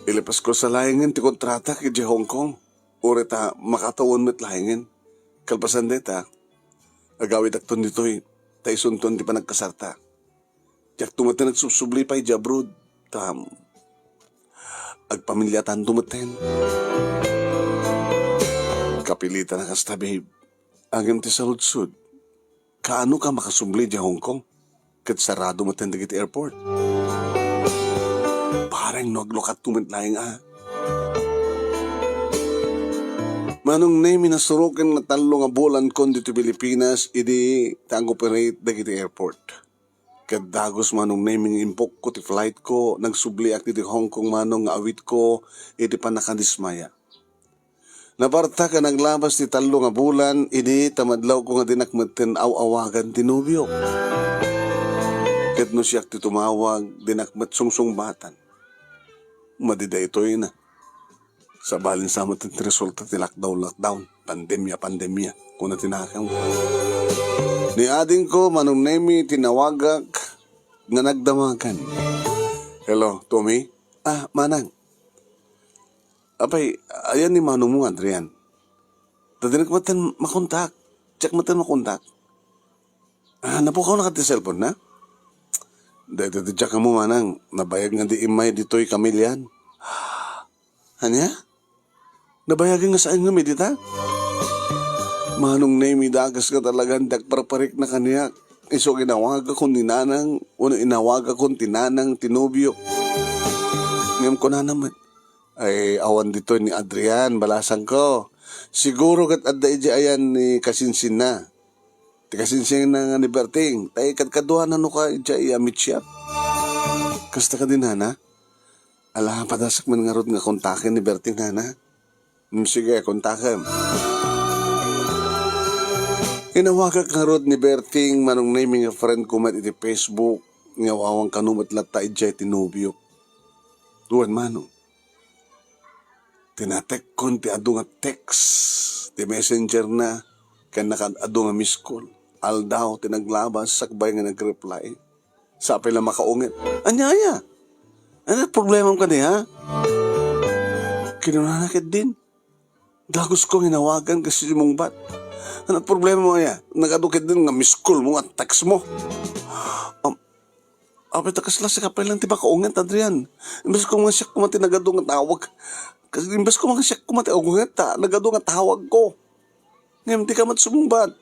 Ilipas ko sa layangan ti kontrata kay Hong Kong. Uri ta makatawon mo't layangan. Kalpasan deta. Agawid akton dito'y tayo sunton ti panagkasarta. Tiyak tumaten nagsusubli pa'y jabrod. Agpamilyatan tumaten. Kapilitan na kasta, babe. Agam ti saludsud. Kaano ka makasubli di Hong Kong? Kat sarado maten dagiti airport. Parang naglokat tumatlayang Manong name minasurukin na talo nga bulan kon dito Pilipinas, idi tango operate dagiti airport. Kadagos manong naming impok ko ti flight ko, nagsubli ak dito Hong Kong manong nga awit ko, iti pa nakadismaya. Naparta ka naglabas ti talo nga bulan, idi tamadlaw ko nga dinakmaten aw-awagan ti nobyo. Ket no siyak ti tumawag, dinakmat sungsung-batan. Madida ito'y na. Sa balin sa mo ti resulta ti lockdown, pandemya, kung na tinakang. Ni ading ko, manong nemi, tinawagak, nga nagdamagan. Hello, Tommy? Manang. Apay, ayan ni manong mo, Adrian. Tadinak matan makontak. Check matan makontak. Napukaw na ka ti cellphone, na? Dahil check mo, manang. Nabayag nga di imay dito'y kamilyan. Hanya? Nabayagin nga saan nga medita? Manong Nemi dagas ka talagang dagparparik na kaniyak. Iso ginawag akong ninanang, uno inawag akong tinanang tinubyo. Ngayon ko na naman. Ay, awan dito ni Adrian, balasan ko. Siguro kat adda iji ayan ni Kasinsin na. Ti Kasinsin na nga ni Berting. Tay kadkaduhan na no ka iji amit siya. Kasta ka din, Hana? Ala, padasak man nga rod nga kontakin ni Berting, Hana. Sige, kontakin. Inawagak nga rod ni Berting manong naming nga friend ko mat iti Facebook nga wawang kanumat lata ijay tinubyo. Tuwan manong. Tinatek kon ti adu nga text, ti messenger na, kaya nakadado nga miss call. Aldaw, tinaglabas, sakbay nga nag-reply. Sapi lang makaungit. Anyaya, ano problema ka niya? Kinunanakit din. Dagos kong hinawagan kasi mong bat. Ano problema mo ya? Nagadukit din nga miss call mo at text mo. Apit kasla sa kapay lang ti makaungit, Adrian. Imbes ko mga siyak kumati nagado nga tawag. Kasi imbes ko mga siyak kumati agunget nagado nga tawag ko. Ngayon di ka mat sumumbat.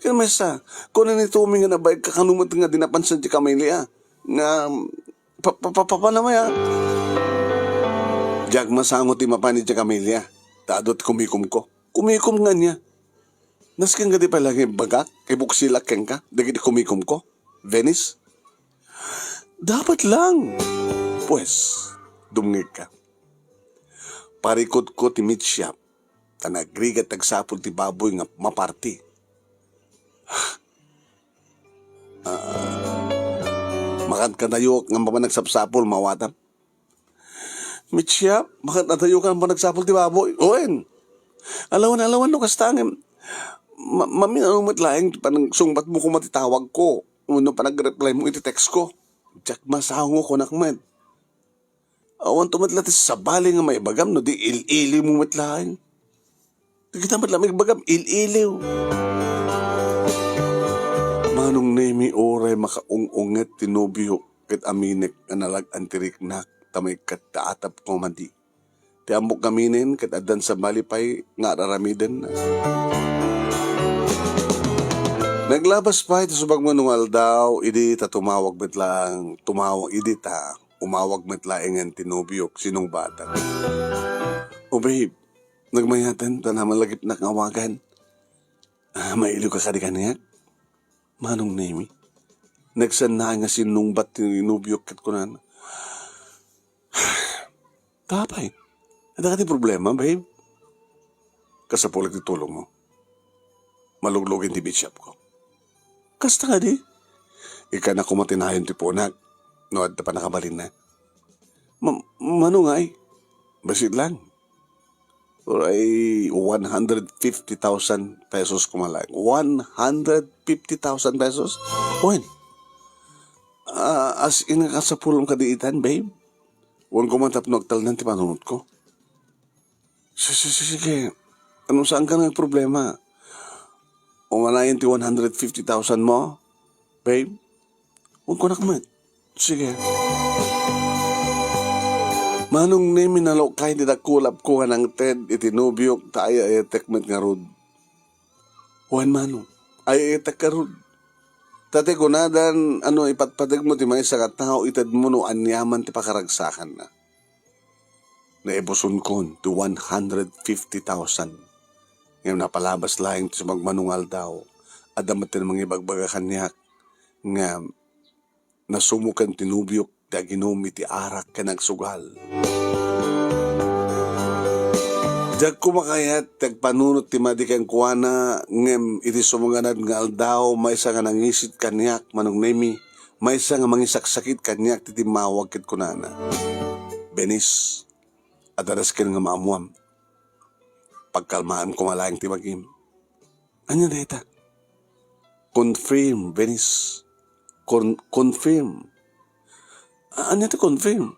Kaya mesa, kung nito umi nga nabayag kakanumat nga dinapansan ti Camelia. Nga, papanamaya. Jag masangot ti mapanid ti Camelia. Taadot kumikom ko. Kumikom nga niya. Naskin ka di pala nga bagak, kay buksilak keng ka, dagiti kumikom ko. Venice? Dapat lang. Pues, dumngig ka. Parikot ko ti meat shop, tanagrigat tagsapol ti baboy nga maparti. Makat kadayok nga mapanagsapsapol mawatam. Meat shop, makat kadayok nga mapanagsapol ti baboy. Oen, alawan no kastangin. Mami, ano matlaing panang sungbat mo kung matitawag ko. Ano pa nag-reply mo iti-text ko. Jack masango ko nakman. Awan tumatlatis sa bali nga may bagam no di il-ili mo matlaing. Di kita matla may bagam il-iliw. Manong Nemi oray makaung-unget tinubyo ket aminek analag antirik nak tamay kataatap ko mandi. Ti ambok kaminin ket adan sa balipay nga raramiden na. Naglabas pa ito subag manungal daw, idi ta tumawag metlang, umawag metlaing ang tinubyok, sinong bata. O babe, nagmayatan, ta naman lagip na kawagan. Mailo ka kadi kaniyak? Manong Nemi, nagsanay nga sinungbat tinubyok kat ko na. Tapay, ada ka di problema, babe? Kasapulag di tulong mo. Maluglugin ti bitshop ko. Kasta ka di? Ika na kumatinayon ti punag. No, at pa nakabalin na. Manungay. Basit lang. Or ay 150,000 pesos kumalang. 150,000 pesos? Owen. As in sa pulong kadiitan, babe. Huwag kumantap nagtal ng ti panunod ko. Sige. Anong saan ka ng problema? Umanayin ti 150,000 mo, babe? Huwag ko nakmat. Sige. Manong Nemi nalaw kay di kulap ko ng Ted itinubyok ta ay tekmet nga rod. Juan Manong, ay etek ka rod. Tate gunadan, ipatpadag mo ti may sa katao itad mo no anyaman ti pakaragsakan na. Naibuson kon to 150,000. Ngayon napalabas lang sa magmanungal daw. Adamat na mga ibagbaga kanyak nga nasumukan tinubyok da ginumi ti arak ka nagsugal. Diyak kumakayat tagpanunot ti madikang kuwana ngem iti sumunganad nga aldaw may isa nga nangisit kanyak Manong Nemi may isa nga mangisaksakit kanyak ti timawag kit kunana. Benis adaras ken nga maamuam. Pagkalmaan ko malayang timagim. Ano na ita? Confirm, Venice. Confirm. Ano ito confirm?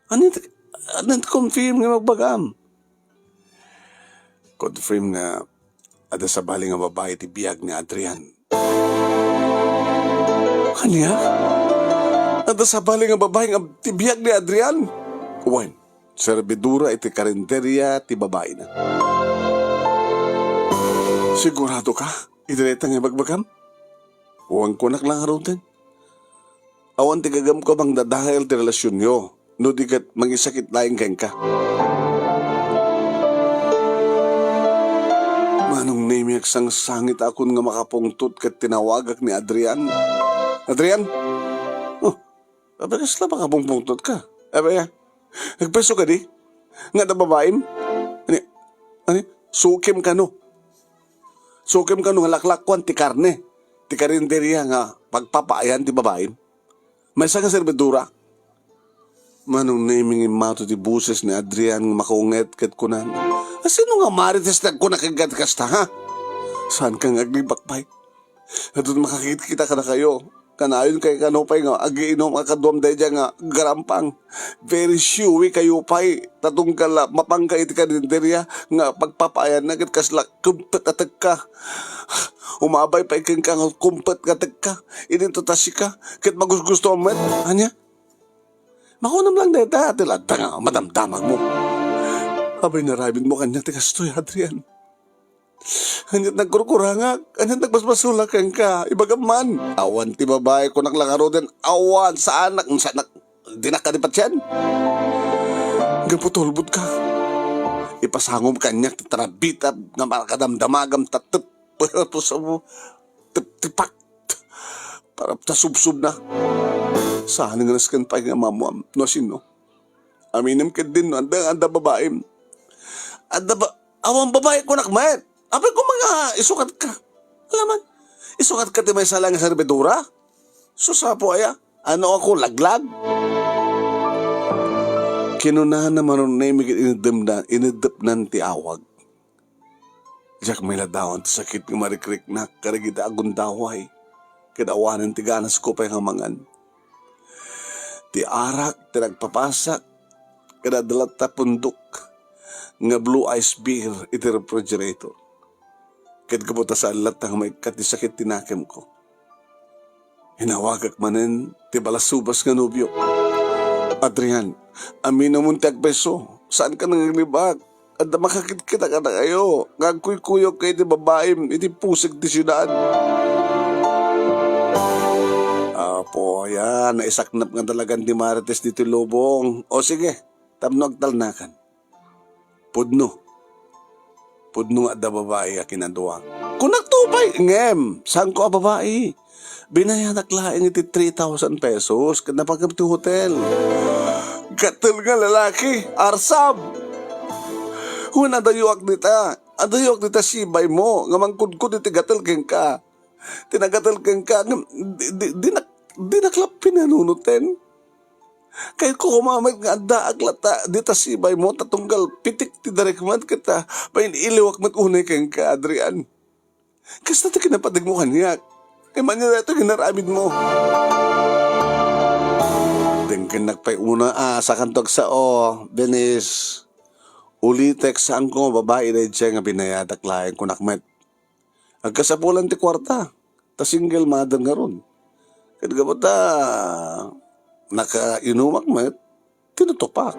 Ano ito confirm nga magbagam? Confirm nga ada sa bali nga babae ti biyag ni Adrian. Kanya? Ada sa bali nga babae nga ti biyag ni Adrian? Uwan. Serbidura iti karinderya ti babae na. Sigurado ka? Idiretang ibagbagam? Huwag ko lang harutin. Awan ti gagam ko bang dadahil ti relasyon nyo, no di kat mangisakit laing keng ka. Manong nimiyak sang sangit akon nga makapungtot kat tinawagak ni Adrian. Adrian? Oh, abagas lang makapungtot ka. Abaya, nagpeso ka di? Nga na babaim? Ani, sukim ka no? Sukim ka no nga laklakwan ti karne. Ti karinderya nga pagpapaayan ti babaim. May isa ka serbidura. Manong naming imato ti buses ni Adrian nga makaunget kat kunan. Sino nga marites na kunakagat kasta ha? Saan kang aglibakbay? At doon makakita ka na kayo. Kanayon kay kanopay nga agiinom akaduam day dyan nga garampang. Very sure kayo pa'y tatungkala mapangka iti karinderya nga pagpapayan na kat kasla kumpet atag ka. Umabay pa ikang kang kumpet atag ka. Inintotasi ka. Kat magusgusto mo met. Anya? Makunam lang deta. Tilata nga madamdamag mo. Abay narabin mo kanya tikastoy Adrian. Hanyat nagkurkurangak, hanyat nagbasbasulak kang ka, ibagaman. Awan ti babae ko naglangaro din, awan sa anak, di nakadipat yan. Gaputulbud ka. Ipasangom kanya, tatarabitap, nga makadamdamagam, tatip, pero sa mo, tipak, para tasubsub na. Saan nga naskan pa nga mamuam, no sino? Aminim ka din, anda babae. Awan babae ko nakmayat. Apay ko mga isukat ka. Alaman, isukat ka ti may salang sa serbidura? Susapo aya, ano ako, laglag? Kinunahan naman nung naimig inidip ti awag. Diyak may ladawan ti sakit ng marikrik na karigita agun daway. Kadawanan ti ganas ko pa'y hamangan. Ti arak, ti nagpapasak, kadadalat ta pundok, nga blue ice beer iti refrigerator. Kat kaputa sa alat ang may katisakit tinakem ko. Hinawagak manen, ti balasubas nga nubyo. Adrian, amin na muntiag peso, saan ka nanglibak? At makakit-kita ka na kayo, ngagkuy-kuyok kayo ti babaim, iti pusig ti syudad. Apo, yan, naisaknap nga talagang di marites dito lobong. O sige, tamnog talnakan. Pudno nga da babae a kinaduwa. Kung nagtupay, ngem, saan ko a babae? Binayanak laing iti 3,000 pesos kad napagkap ti hotel. Gatil nga lalaki, arsam. Kung adayuak dita sibay mo, nga mangkudkud iti gatil keng ka. Tinagatil keng ka, di naklap pinanunuten. Kahit ko kumamit nga daag lata, dita sibay mo, tatunggal pitik ti darikmat kita, pain iliwak mat unay keng ka, Adrian. Kasta ti kinapatig mo kanyak, kay manya na ito ginaramid mo. Dengkin nagpay una, sa kantog sa Benis, ulitek saan ko babae na siya nga binayadak laing kunakmet. Agkasapulan ti kwarta, ta single mother nga ron. Kaya gabata, naka-inumak met, tinutupak.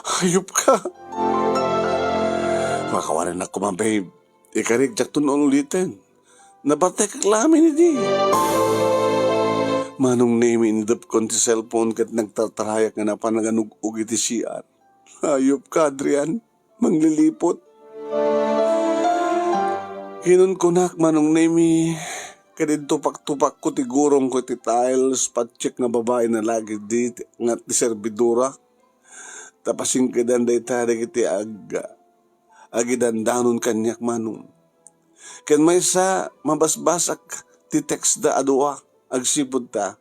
Hayop ka. Makawanan ako mga babe. Ikarig jak tunon ulitin. Nabatay kaklamin hindi. Manong name indap kon ti cellphone kat nagtatarayak nga napanaganog-ug iti CR. Hayop ka, Adrian. Manglilipot. Hinun ko nak manong name kadid tupak-tupak ko ti gurong ko ti tiles, patcheck nga babae na lagi di nga ti serbidura. Tapasing kadan day tarik iti agidandanon kanyak manong. Ken may sa mabasbasak ti text da adwa, agsipod ta.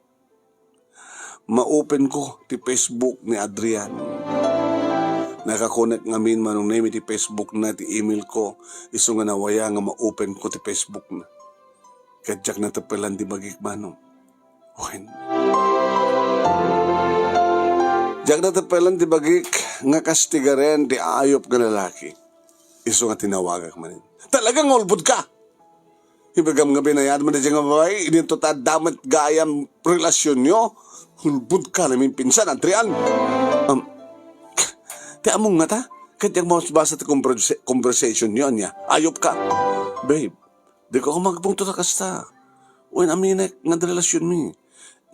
Ma-open ko ti Facebook ni Adrian. Nakakonek ngamin manong name ti Facebook na ti email ko. Iso nga nawaya nga ma-open ko ti Facebook na. Kadyak na tapelan di bagik manong. Oin. Diyak na tapelan di bagik nga kastigaren di ayop nga lalaki. Iso nga tinawagak manin. Talagang olbud ka! Ibagam nga binayad mo na dyan nga babae, ininto ta damat gayam relasyon nyo. Hulbud ka namin pinsan, Adrian. Ti among nga ta, kanyang mo basa ti conversation niyo niya. Ayop ka. Babe, di ko magpunto ta kasta. Uwan aminek nga da relasyon mi.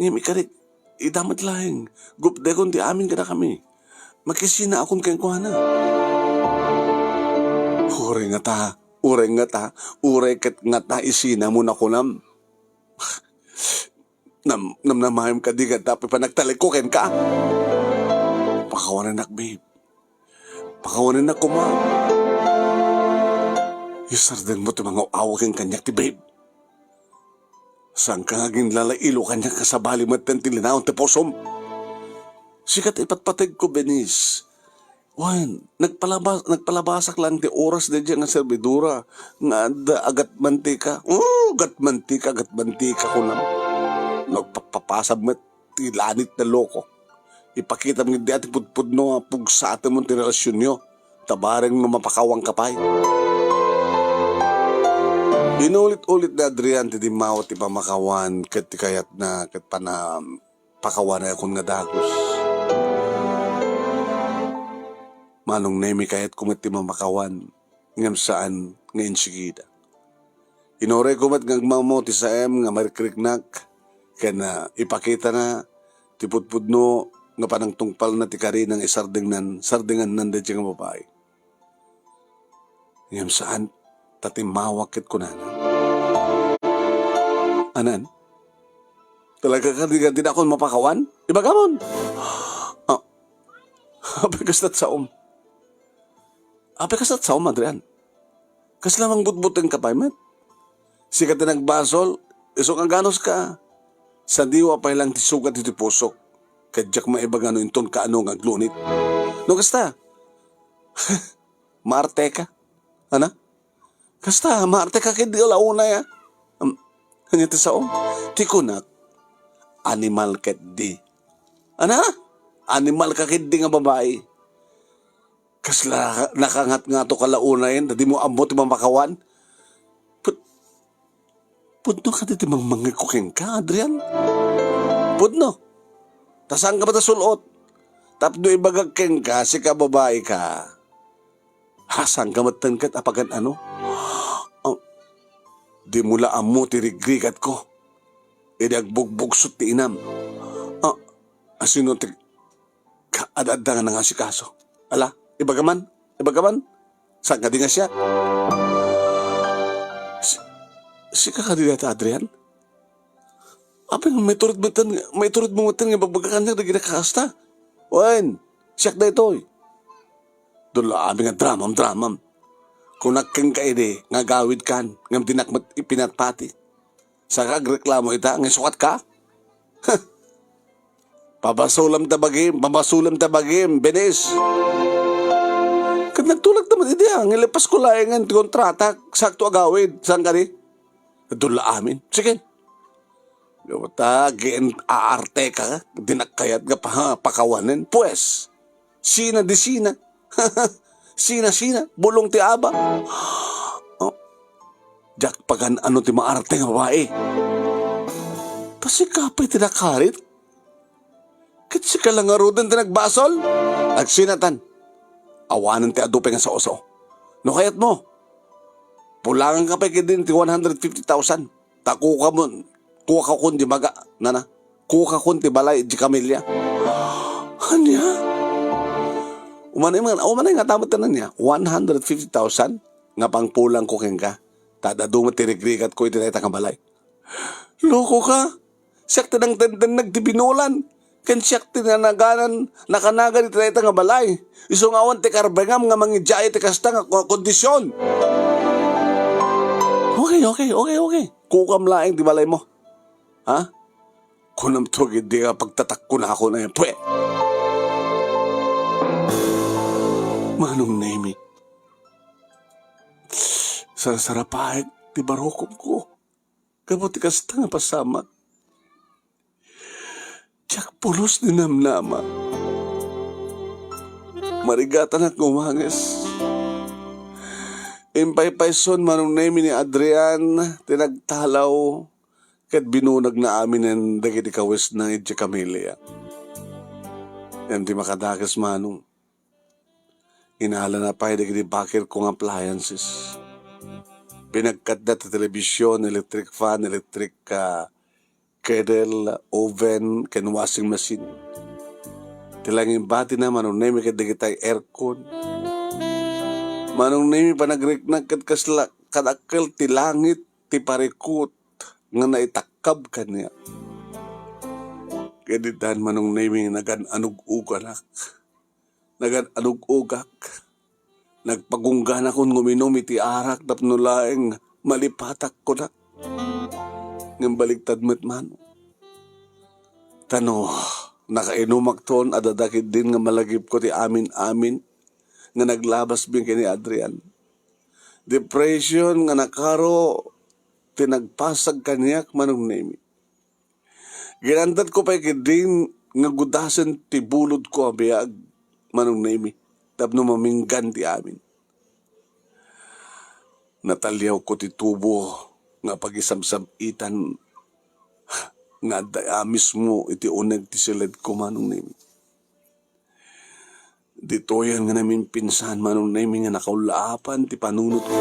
Ngayon ikarik, idamat lahing. Gupde kung di amin ka na kami. Makisina akong kayong kuhana. Uray nga ta, uray kat nga ta isina mo na kunam. Namnamahim ka di ka tapi pa nagtalikukin ka. Pakawanan nak babe. Pakawanan nak kuma. Isardan mo ti mga awaking kanyak ti babe. Saan ka ngaging lalailo kanyak kasabali mo at tilinaon ti posom. Sikat ipatpatid ko, Benis. Wan, nagpalabasak lang ti oras na dyan nga servidura. Nga da agat mantika. Agat mantika ko lang. Nagpapasab mo ti lanit na loko. Ipakita mo di ati pudpudno pug sa atin mong tirelasyon nyo. Tabareng no mapakawang kapay. Inulit-ulit na Adrian ti di mawat ti pamakawan kat ti kayat na kat pana pakawan na akong nga dagos. Manong nemi kayat kumit ti mamakawan ngam saan ngayon sigida. Inore kumat ngagmamo ti saem nga marikriknak kaya na ipakita na ti pudpudno nga panang tungpal na ti kari ng sardingan nan de nga babae. Ngam saan tatimawakit ko na. Anan? Talaga ka di na akong mapakawan? Iba ka mon? Apikas at saom, Adrian. Kas lamang butbuteng ka pa, met. Sikat na nagbasol, isok ang ganos ka. Sa diwa pa lang ti sugat iti pusok. Kadyak maiba gano inton ka ano ng aglunit. No, kasta? Marte ka? Ana? Kasta, Marte ka kidi launa ya. Kanya ti saom. Ti kunak, animal ket di. Ana? Animal ka kidi nga babae. Kasla nakangat nga to kalauna yan, dadi mo amot ti mamakawan. Pudno ka diti mangmangay kuking ka, Adrian. Pudno. Tasang ka ba ta sulot? Tapno ibagag keng ka, si ka babae ka. Hasang ka matangkat apagan ano? Di mula amo ti rigrigat ko. Idi agbugbog ti inam. Asino ti kaadada nga nga si kaso. Ala, ibagaman. Saan ka di nga siya? Si kakadilata, Adrian? Apeng may turut mo matan nga babagakan niya na ginakasta. Wan, siyak na ito eh. Doon lang aming nga dramam. Kung nakking ka ide, nga gawid kan, ngam dinakmat ipinatpati. Sa kagreklamo ita, nga sukat ka? Pabasulam tabagim, Benes. Kad nagtulak naman ide, nga lipas ko layangan, kontrata, sakto agawid, saan ka ni? Doon lang amin. Sige. Gawata, aarte ka, dinakayat nga pakawanan. Pues, sina di sina. Sina, bulong ti aba. Jak pagan ano ti maarte nga babae. Pasikapay ti nakarit. Kitsi ka lang nga rodan ti nagbasol. Agsinatan. Awanan ti adupe nga sa oso. No kayat mo. Pulangan ka pa din ti 150,000. Kuha ka kun di maga, nana. Kuha ka kun ti balay di kamilya. Hanya? Umanay nga tamot tanan niya. 150,000 nga pangpulang ko keng ka. Tadadumat ti rigrigat ko iti na itang balay. Loko ka? Siyak tinang nagtibinulan. Ken siyak tinanaganan nakanagan iti na itang balay. Isong awan ti karbengam nga mangidjay ti kasta nga kondisyon. Okay. Kukam laing di balay mo. Ha? Kunam tugid di ka pagtatakko na ako na yan. Pwe! Manong nemi. Sarapahit di barokom ko. Kabuti kasta nga pasama. Tiyak pulos ni namnama. Marigatan at ngumangis. Impay-payson manong nemi ni Adrian, tinagtalaw, kat binunag na amin ang dagiti kawis ng Idja Camellia. Yan di makadagas manong. Inahala na pa hindi bakir kong appliances. Pinagkadda ta telebisyon, electric fan, electric kettle, oven, ken washing machine. Tilangin bati na manong nemi kad digitay aircon. Manong nemi pa nagriknag kad kasla kadakkel ti langit ti parikot nga naitakab kanya. Keditan manong nemi nagan anug-uganak. Nagan anug-ugak. Nagpagunggan akong nguminom iti arak tapno laeng malipatak ko na. Ng baliktad met man. Tano, nakainumak ton adadakit din nga malagip ko ti amin-amin nga naglabas bing kini Adrian. Depression nga nakaro tinagpasag kanyak manong nemi. Ginandat ko pa din nga gudasan ti bulod ko abiyag manong nemi. Tapno maminggan ti amin. Natalyaw ko ti tubo nga pagisamsamitan nga daya mismo iti uneg ti silid ko manong nemi. Dito yan nga namin pinsan manong nemi nga nakaulaapan ti panunot ko.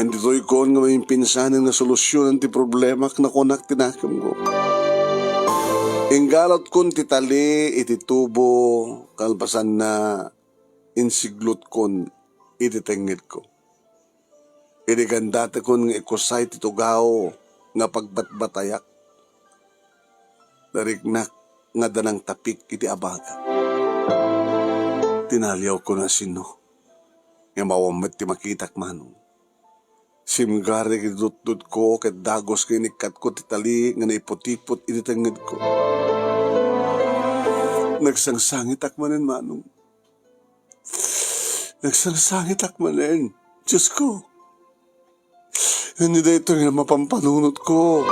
Hindi to ikon nga may pinsanin nga solusyonan ti problema na kunak tinakam ko. Inggalot kon ti tali iti tubo kalpasan na insiglot kon iti tengit ko. Iti gandate kon nga ikusay ti tugaw nga pagbatbatayak. Dariknak nga danang tapik iti abaga. Tinalyaw ko na sino nga mawamat ti makitak manong. Simgari kidut-dut ko, ket dagos kinikat ko titali, nga naiputipot ititangid ko. Nagsangsangit akmanen manong. Nagsangsangit akmanen. Diyos ko. Hindi na ito nga mapampanunot ko.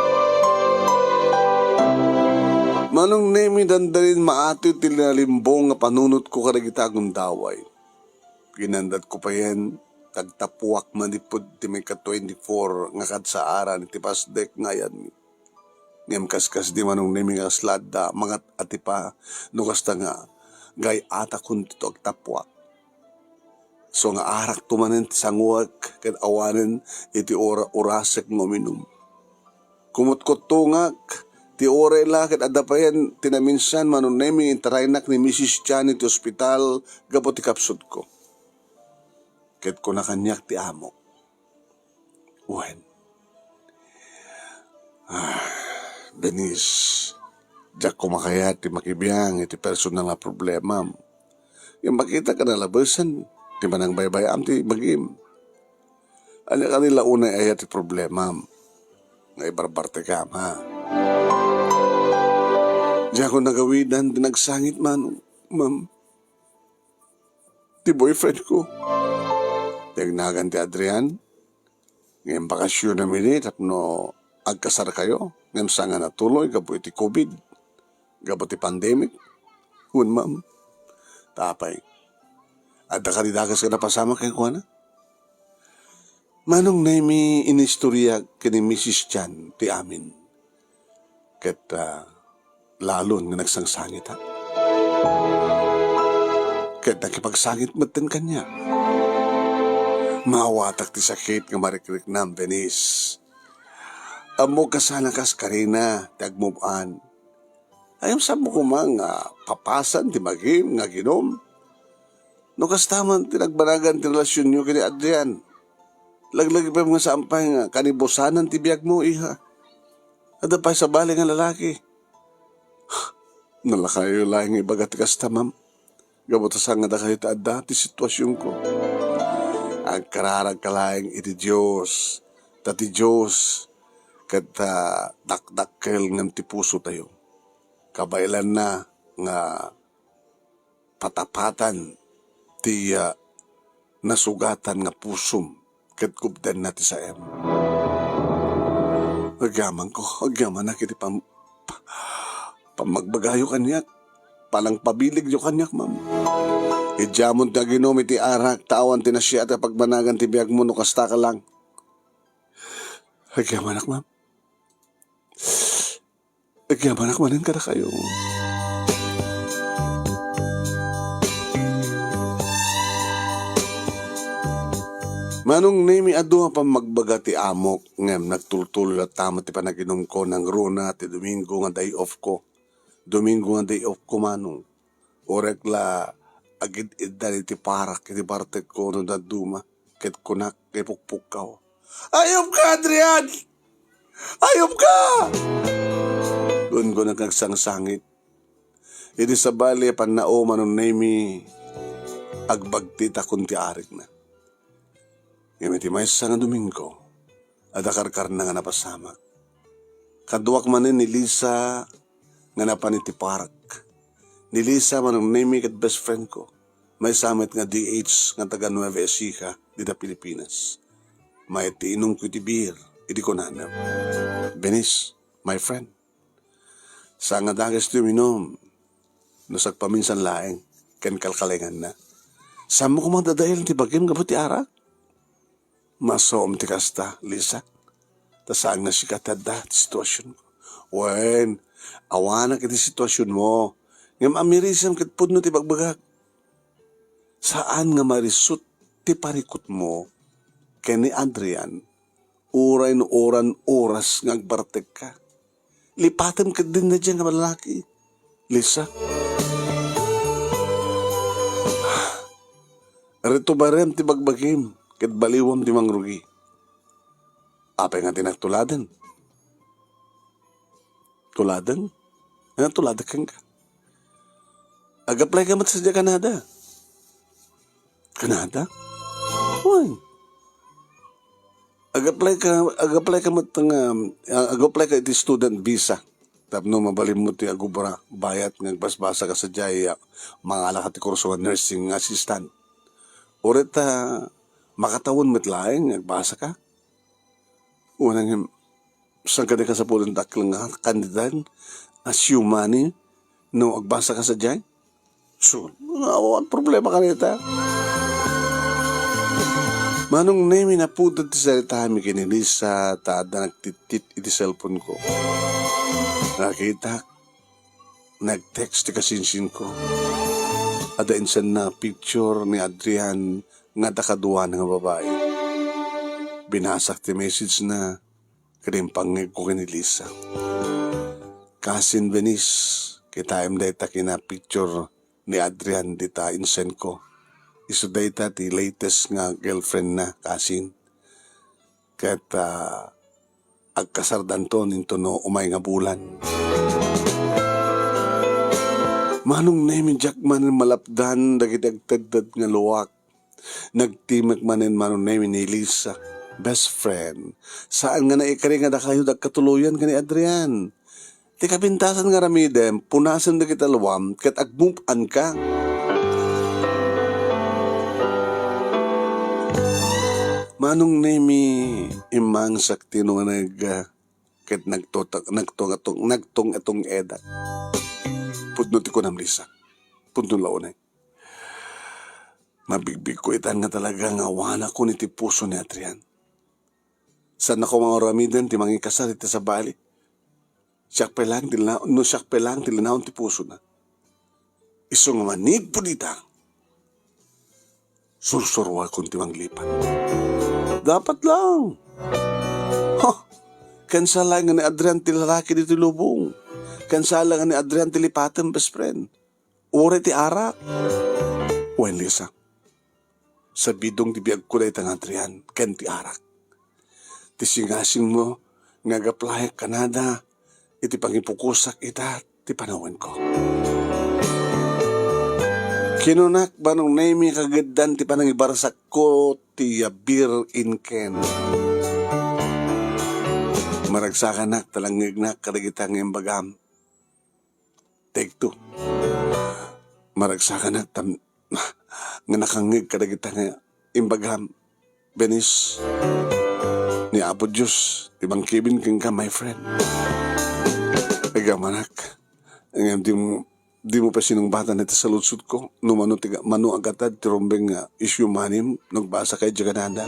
Manong nemi dandarin maati tilalimbong nga panunot ko karagitagong daway. Ginandat ko pa yan. Tagtapuak manipod ti may ka-24 nga kadsaaran iti pasdek ngayan. Ngem kaskas di manong nemi nga sladda mangat ati pa no kasta nga gay ata kun tito agtapuak. So nga arak tumanen ti sanguag ket awanen iti orasek nga uminom. Kumut-kot tungak ti ora ila ket adapayan tinaminsan manong nemi intaraynak ni Mrs. Chan iti ospital gapot ti kapsud ko. Ket ko na kanyak ti amo. Wen. Denise, diyak kumakayat ti makibiyang iti personal nga problema. Yung makita ka nalabasan, ti manang baybayam ti magim. Ano kanila unay ayat ti problema. Nga ibarbarte ka, ha? Diyak ko nagawidan, dinagsangit man, ma'am. Ti boyfriend ko. Tignagan ti Adrian, ngayon bakasyon namin tapno agkasar kayo, ngayon sa nga natuloy, gabo iti COVID, gabo ti pandemic, hun ma'am, tapay, at nakaridagas ka na pasama kayo kuha na? Manong na mi inistorya kini Mrs. Chan ti amin, ket lalon nga nagsangsangit ha, ket nakipagsangit maten kanya. Mawatak ti sakit nga marikrik nam, Venice. Amo kasana kas karina, tagmuban. Ayam sa mo kumang papasan ti magim nga ginom. No kastaman tinagbanagan ti relasyon nyo kini Adrian. Laglag pa mga sampay nga kanibusanan ti biyag mo, iha. Ada pa sa bali nga lalaki. Nalakayo lang ibagat kasta, ma'am. Gabutas nga da kayo taada ti sitwasyon ko. Ang kararag kalaing iti Diyos, tati Diyos, kata dakdakkel ng ti puso tayo. Kabailan na nga patapatan ti nasugatan nga pusum, kat kubdan na ti saem. Agyaman na kiti pamagbagayo kanyak, palang pabilig yo kanyak, ma'am. Idjamon na ginom iti arak, tawan ti nasya at pagbanagan ti biyag mo no kasta ka lang. Agyaman ma'am. Agyaman manin kada kayo. Manong nemi ado pa magbaga ti amok ngem nagtultulo at tama ti panaginom ko ng runa ti Domingo nga day off ko. Domingo nga day off ko manong. Orek la agid iddan iti parak iti bartek ko no daduma ket kunak kay pukpuk ka. Ayop ka, Adrian! Ayop ka! Doon ko nagsangsangit. Iti sa bali panao manong nemi agbagti ta kunti arik na. Ngam may sa nga Domingo, adakarkar na nga napasamak. Kaduak manin ni Lisa nga napaniti parak. Ni Lisa manong name kat best friend ko. May summit nga DH nga taga Nueva Ecija, dita Pilipinas. May tiinong ko iti beer, iti ko nanam. Benis, my friend. Sa nga dagas tuminom, nasak paminsan laeng, ken kalkalengan na. Saan mo kumadadahil ti bagim gabuti arak? Masom ti kasta, Lisa. Tasang na sikatad ti sitwasyon ko. Wen, awanak iti sitwasyon mo. Ngam amirisam kat pudno ti bagbagag. Saan nga marisut ti parikot mo kay ni Adrian, uray no oran oras nga agbartek ka. Lipatem ka din na dyan nga malaki. Lisa. Rito ba rin ti bagbagim? Ket baliwam ti mangrugi. Apay nga tinagtuladan. Tuladan? Ano tuladan kang ka? Ag-apply ka mat sa Canada. Canada? Uy. Ag-apply ka mat nga, ag-apply ka iti student visa. Tapno mabalim mo ti agubra, bayat nga basbasa ka sa jaya, mga alakat ti kurso nursing assistant. Ulit makatawon matlaeng, nagbasa ka. Unang saan ka sa pulang daklang kandidat, as humani, no agbasa ka sa dyan? So, ang problema ka nita. Manong nemi na po ti salita mi kinilisa, taada nagtitit iti cellphone ko. Nakita, nag-text ti kasinsin ko. Ada insan na picture ni Adrian nga takaduan nga babae. Binasak ti message na karimpangig ko kini Lisa. Kasin Benis, kita data kina picture ni Adrian dita insen ko. Isu data ti latest nga girlfriend na kasin. Kat agkasardan to ninto no umay nga bulan. Manong nemi Jackman malapdan dagiti agtagdad nga luwak. Nagtimek manin manong nemi ni Lisa. Best friend. Saan nga naikari nga da kayo dagkatuluyan ka ni Adrian? Ti kapintasan nga ramidem, punasan da kita luwam, kat agbupan ka. Manong nemi imang sakti no nga kat nagtong atong edad. Pudno ti ko nam Lisa. Pudno launay. Mabigbig ko itan nga talaga nga wana ko ni ti puso ni Adrian. Saan ako mga ramiden ti mangi kasal iti sa bali. Siyak pelang tilinaon ti puso na. Iso nga manig po dita. Sursurwa kong ti manglipan. Dapat lang. Kansala nga ni Adrian ti lalaki dito lubong. Kansala nga ni Adrian ti lipaten best friend. Ure ti arak. Well, Lisa. Sa bidong ti biag ko na itang Adrian, ken ti arak. Ti singasing mo, nga gaplay Canada, iti pangipukusak ita, ti panawan ko. Kinunak ba nung naimi kagadan ti panangibarsak ko, ti beer in can. Maragsakanak talangignak kadagitang imbagam. Take two. Maragsakanak nga nakangig kadagitang imbagam. Benis. Ni Apo Diyos, ibang kibin kang ka, my friend. Agamanak, di mo pa sinungbatan ito sa lutsud ko, manu agatad, tirumbeng isyu manim, nagbasa kay Jagananda.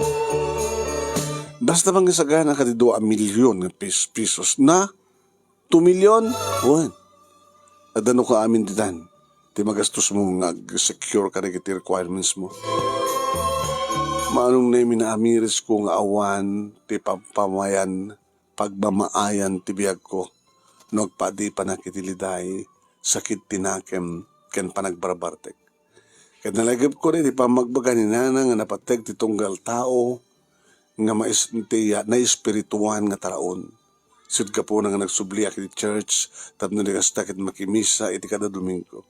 Basta bang isagana ka di 2 milyon nga pesos na 2 milyon? Wan. Adano ka amin ditan. Ti magastos mo nga secure ka rin iti requirements mo. Maanong na amiris ko nga awan ti pamayan pagmamaayan ti biyag ko. Nagpadi pa nakitiliday sakit tinakem ken panagbarbartek. Ket nalagip ko rin ti pamagbaga ni nana nga napateg ti tunggal tao nga na espirituan nga taraon. Sud ka po nga nagsubliak iti church tapno di kasta ket makimisa iti kada Domingo.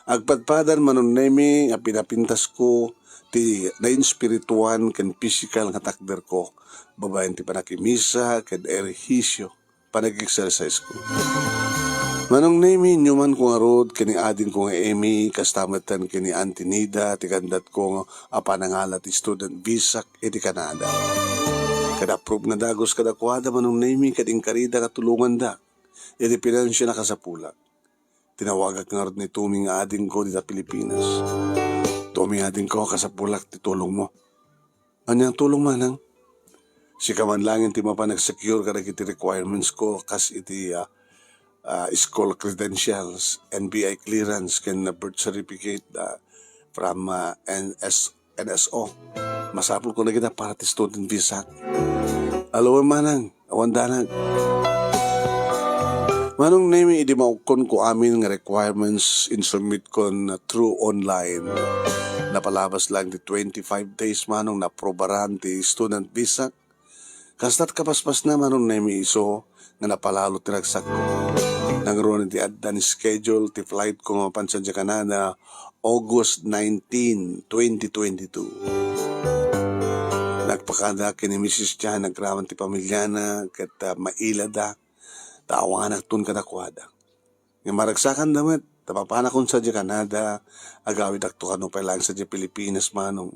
Agpadpadan manon nemi nga pinapintas ko ti na-espirituan ken physical nga takder ko. Babaen ti panakimisa ken ejercicio panag-exercise ko. Manong nemi nyuman ko nga rod kini adin ko nga Amy kastamatan kini Auntie Nida ti kandat ko nga apanangala ti student visa iti Canada. Kada-approve na dagos kadakwada manong nemi kading karida katulungan da. Iti pinansya na kasapulak. Tinawagak nga rod ni Tumi nga ading ko dita Pilipinas. Tumi ading ko kasapulak ti tulong mo. Anyang tulong manang? Si kaman langin ti mapanag-secure kada iti requirements ko kas iti school credentials, NBI clearance, ken birth certificate from NSO. Masapul ko na kita para ti student visa. Alawan manang, awan danag. Manong nemi idi maukon ko amin nga requirements in submit kon through online. Napalabas lang di 25 days manong naprobaran ti student visa. Kastat kapaspas na manong nemi iso nga napalalo tinagsak ko. Nangroon ti adda ni schedule ti flight ko mapansan sa Canada August 19, 2022. Nagpakada kini Mrs. Chan nagraman ti pamilya na ket mailada tawanak tun kadakwada. Nga maragsakan damit tapapanakon sa Canada agawid akto kano pa lang sa Pilipinas manong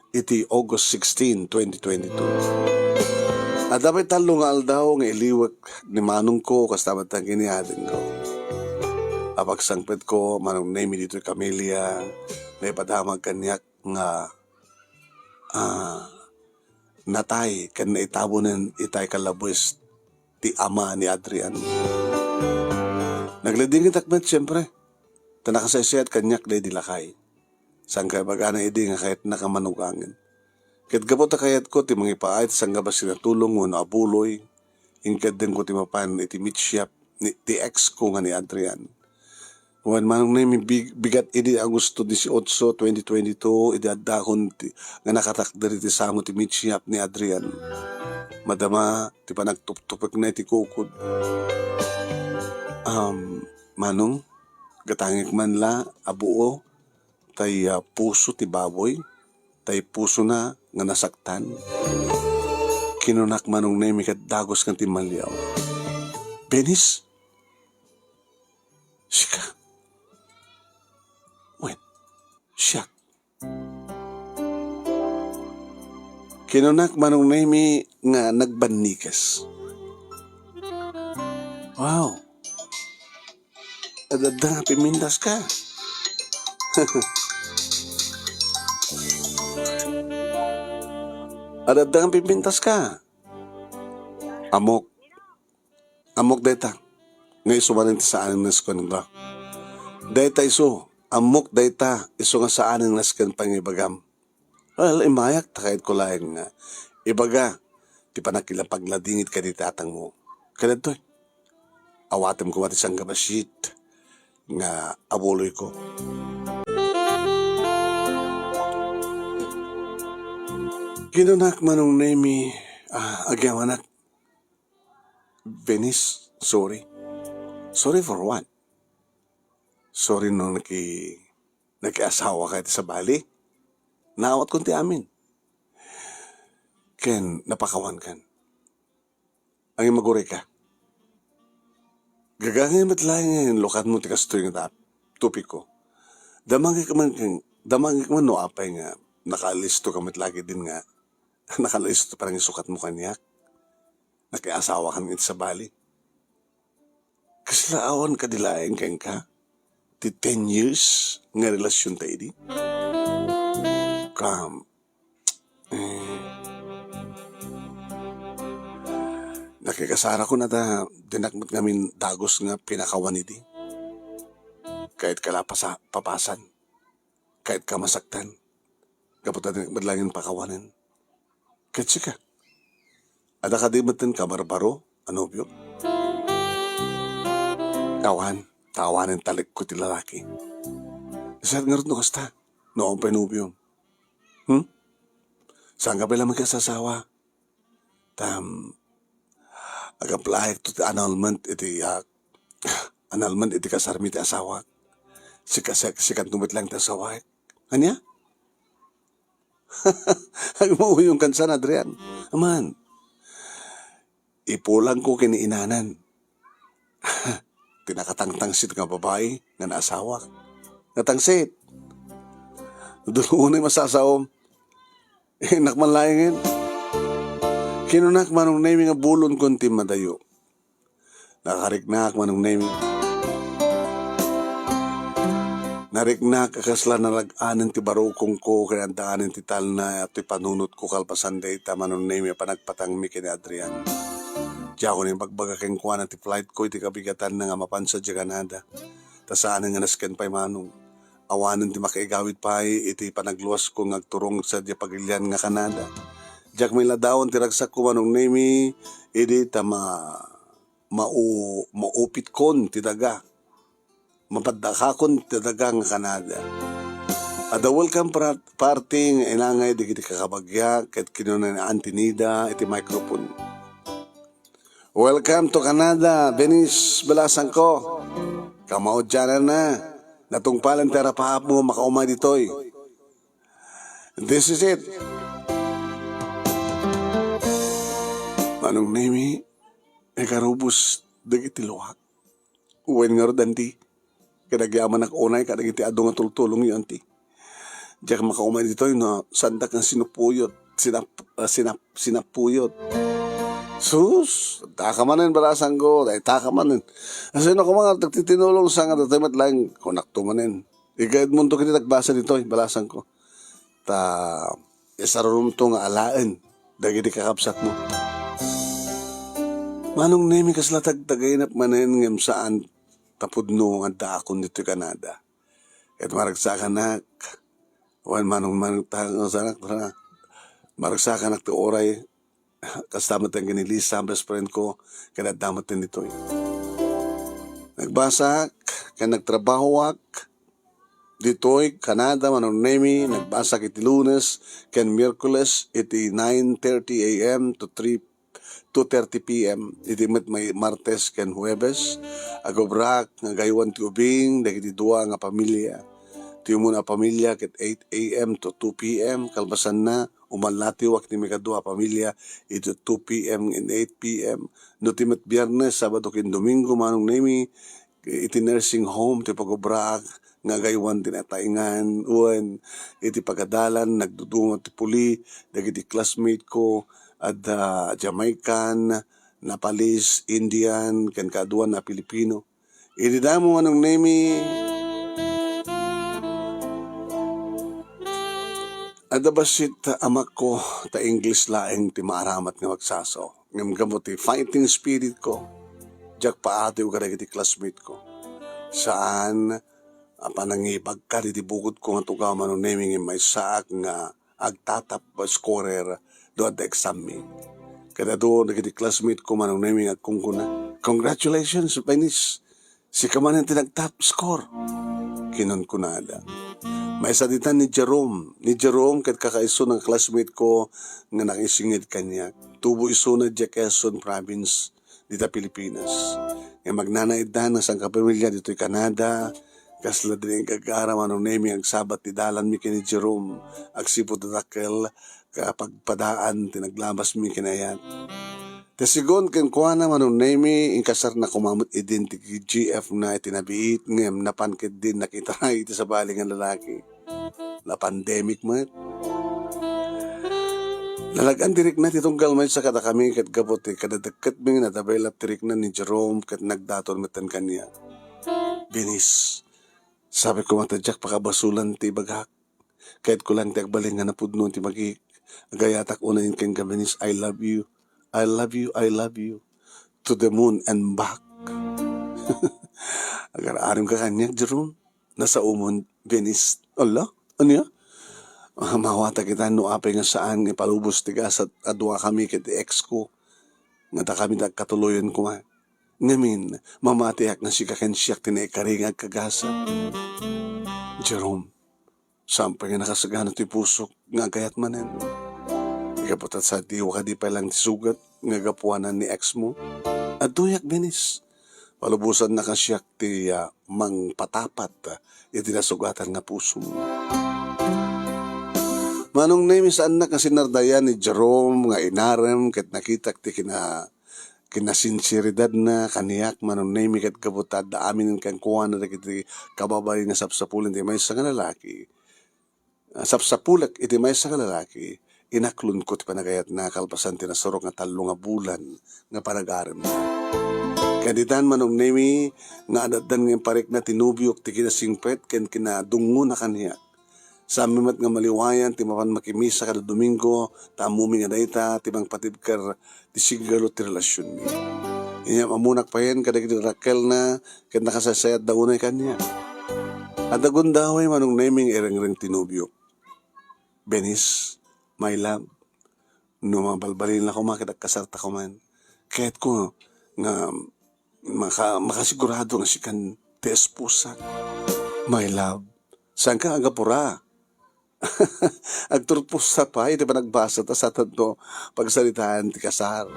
iti August 16, 2022. At dapat talo nga aldaw nga iliwak ni manong ko kastamat ang kiniadin ko. Apagsangpet ko manong name dito Camellia may padamag kanyak nga natay kan naitabonan itay kalabwes ti ama ni Adrian. Naglading itakmet siyempre. Tanakasaysayat kanyak na dilakay. Sang kaya bagana idi nga kahit nakamanugangin. Ket gabot na kayat ko ti mga ipaayat sang gabas sinatulong mo na abuloy. Ingkad din ko ti mapan iti mitsyap ti ex ko nga ni Adrian. Wan manong na bigat idi Agosto 18, 2022 idi addakon nga nakatakder iti samo ti mitsyap ni Adrian. Madama ti panagtuptupek na iti kukod. Manong gatangik man la abuo tay puso ti baboy tay puso na nga nasaktan. Kinunak manong nemi kat dagos kan ti malyaw. Benis? Sika? Wen? Siyak? Kinunak manong nemi nga nagbanikas. Wow! Adada nga pimindas ka. Adada nga pimintas ka. Amok. Amok deta. Nga iso manin sa aning naskan ba? Deta iso. Amok deta. Iso nga sa aning naskan pangibagam. Well, imayak takait ko lang nga. Ibaga. Di pa nakilapagladingit ka di tatang mo. Kaya to'y. Awatem ko mati sang gabasit. Nga abuloy ko. Kinunak manong nemi, agyawanak. Venice, sorry. Sorry for what? Sorry nung naki-asawa ka sa Bali. Naawat kunti amin. Ken, napakawan kan. Ang imaguri ka. Gagangin matlayan ngayon, lokat mo tikastoy nga tupik ko. Damangin ka man no apay nga, nakalisto ka matlagi din nga. Nakalisto parang isukat mo kanyak. Nakiasawa ka sa Bali. Kasi laawan ka dilayan kang ka. Ti 10 years nga relasyon tayo di. Nakikasara ko na dinakmat ngamin dagos nga pinakawan iti. Kahit kalapasa papasan, kahit kamasaktan, kapot natin madlangin pakawanan. Kahit sika, ada ka di matin kabarbaro, anobyo. Tawanan talik ko ti lalaki. Saan nga rin no kasta, noong penubyo. Saan ka pala magkasasawa? Agaplaik to the annulment iti kasarmi ti asawa. Sikat numit lang ti asawa. Anya? Ang mauyong kansan, Adrian. Aman, ipulang ko kiniinanan. Tinakatangtangsit nga babae nga naasawa. Natangsit. Doon unay masasaom. Nakmanlayangin. Kinunak manong naming nga bulon konti madayo. Nakariknak manong naming. Nariknak akasla nalaganan ti barukong ko kaya daanan ti talna at ti panunot ko kalpasan day ta manong naming panagpatang mi kini Adrian. Diya ko rin pagbagakeng kuha na ti flight ko iti kabigatan na nga mapansa di Canada. Tasaan nga nasken pa'y manong. Awanan ti makaigawit pa'y iti panagluwas ko ngagturong sa di pagilian nga Canada. Diyak may ladawon ti ragsak ko manong nemi, edi ta maupit kon ti daga. Mapadakakon ti daga nga Canada. Ada welcome party nga inangay di kiti kakabagya, ket kinunan ni Antinida iti microphone. Welcome to Canada, Venice Balasan ko. Kamaod dyan na. Natungpalan tera paap mo makaumay ditoy. This is it. Manong nemi, karubos dagiti luhak. Uwen nga rodanti. Kadagyaman unay, kadagiti ado nga tultulong yun ti. Diyak makaumay ditoy na sandak nga sinupuyot. Sinapuyot. Sus, takamanin balasan ko, dahil takamanin. Kasi ko mga nagtitinulong sa nga datay matlang, kunak tumanin. Ikaid mo ito kinitagbasa dito, balasan ko. Isaroon ito nga alaan, dahil di kakapsat mo. Manong nemi kaslatag tagaynap manin ngam saan tapudno nga daakon dito Canada. At maragsakan nak, manong tangang maragsakan nak ti oray, kastamat ang ganilisa, best friend ko, kaya damat din dito. Nagbasak, kaya nagtrabahowak, dito'y Canada, manong nemi, nagbasak iti Lunes, kaya Miyerkules, iti 9:30 a.m. to 2:30 p.m. Iti may Martes, kaya Huwebes, agobrak, nga gaywan ti ubing, dagiti dua nga pamilya. Ti muna pamilya, kaya 8 a.m. to 2 p.m. kalbasan na, umalatiwak ni Mikadua pamilya ito 2 p.m. and 8 p.m. No timet Biyernes, Sabado kin Domingo manong nemi iti nursing home ti pagobrak nga gaywan tinataingan uwan iti pagadalan nagdudungot ti puli dagiti classmate ko at Jamaican, Nepalese, Indian ken kaduan na Pilipino. Iti damo manong nemi ada basit amak ko ta English laeng ti maaramat nga magsaso. Ngam gamot ti fighting spirit ko. Diyak paati ko kada iti classmate ko. Saan panangibag ka iti bukod ko nga tugaw manong naming may saak nga agtatap scorer do at the exam me. Kada do nagiti classmate ko manong naming agkungkuna. Congratulations, Venice. Si kamanan tinag-top score. Kinon ko nada. May saditan ni Jerome. Ni Jerome, kat kakaiso ng classmate ko nga nakisingit kanya. Tubo iso na Quezon Province, dita Pilipinas. Nga magnanaid na sang kapamilya dito'y Canada. Kasla din ang kagara manong nemi ang sabat ti dalan mi kini Jerome. Agsipot na takkel kapag padaan tinaglabas mi kinayat. Tesigon ken kuana manong nemi inkasar na kumamot identity GF na itinabiit ngem napankit din nakita na iti sa baling ang lalaki. Na pandemic man. Lalagan tirik na titong galmay sa kada kami kat gabote kada deket mi na develop tirik na ni Jerome kat nagdaton metan kanya. Binis. Sabi ko matadyak pakabasulan ti bagak. Kahit ko lang ti agbaling nga napudno ti magik. Agayatak unayin keng gabinis I love you. I love you, I love you. to the moon and back. Agar arim ka kanya, Jerome, nasa umon, Venice. Ala, ano ya? Mawata kita no apay nga saan, ipalubos tiga sa adwa kami kiti ex ko. Nga ta kami nagkatuloyan ko nga. Ngamin, mamatiyak na si kakensiyak tinaikaringag kagasa. Jerome, sampay nga nakasagana ti pusok, nga gayat manen. Ikaputat sa diwa ka di pa lang tisugat, nga gapuanan ni ex mo. At duyak, Venice. Palubusan na kasyak ti mang patapat, iti nasugatan nga puso mo. Manong name saan na kasi nardayan ni Jerome nga inarem ket nakitak ti kinasinseridad na kaniyak manong name ket kabutad da amin kan kuha na iti kababay nga sapsapulan ti may nga lalaki. Sapsapulak iti may nga lalaki. Inaklon ko ti panagayat na kalpasan ti nasurok nga 3 nga bulan nga panag-arem na. Kaditan manong name nga adadan nga parik na tinubyok ti kinasingpet ken kinadungo na kaniyak. Sa mimat nga maliwayan, ti mapan makimisa kada Domingo, tamumi nga dayta, ti mang patibkar, ti sigalo ti relasyon mi. Inya mamunak pa yan, kada kiti Raquel na, kat nakasasayat daw na kanya. At agundaway manong naming ireng-reng tinubyo. Venice, my love, no mabalbalin na ko makasarta ko man. Kahit ko nga makasigurado nga si kan ti esposa. My love, saan ka agapura? Agturpos sa pa, iti pa nagbasa ta sa tanto pagsalitaan ti kasar.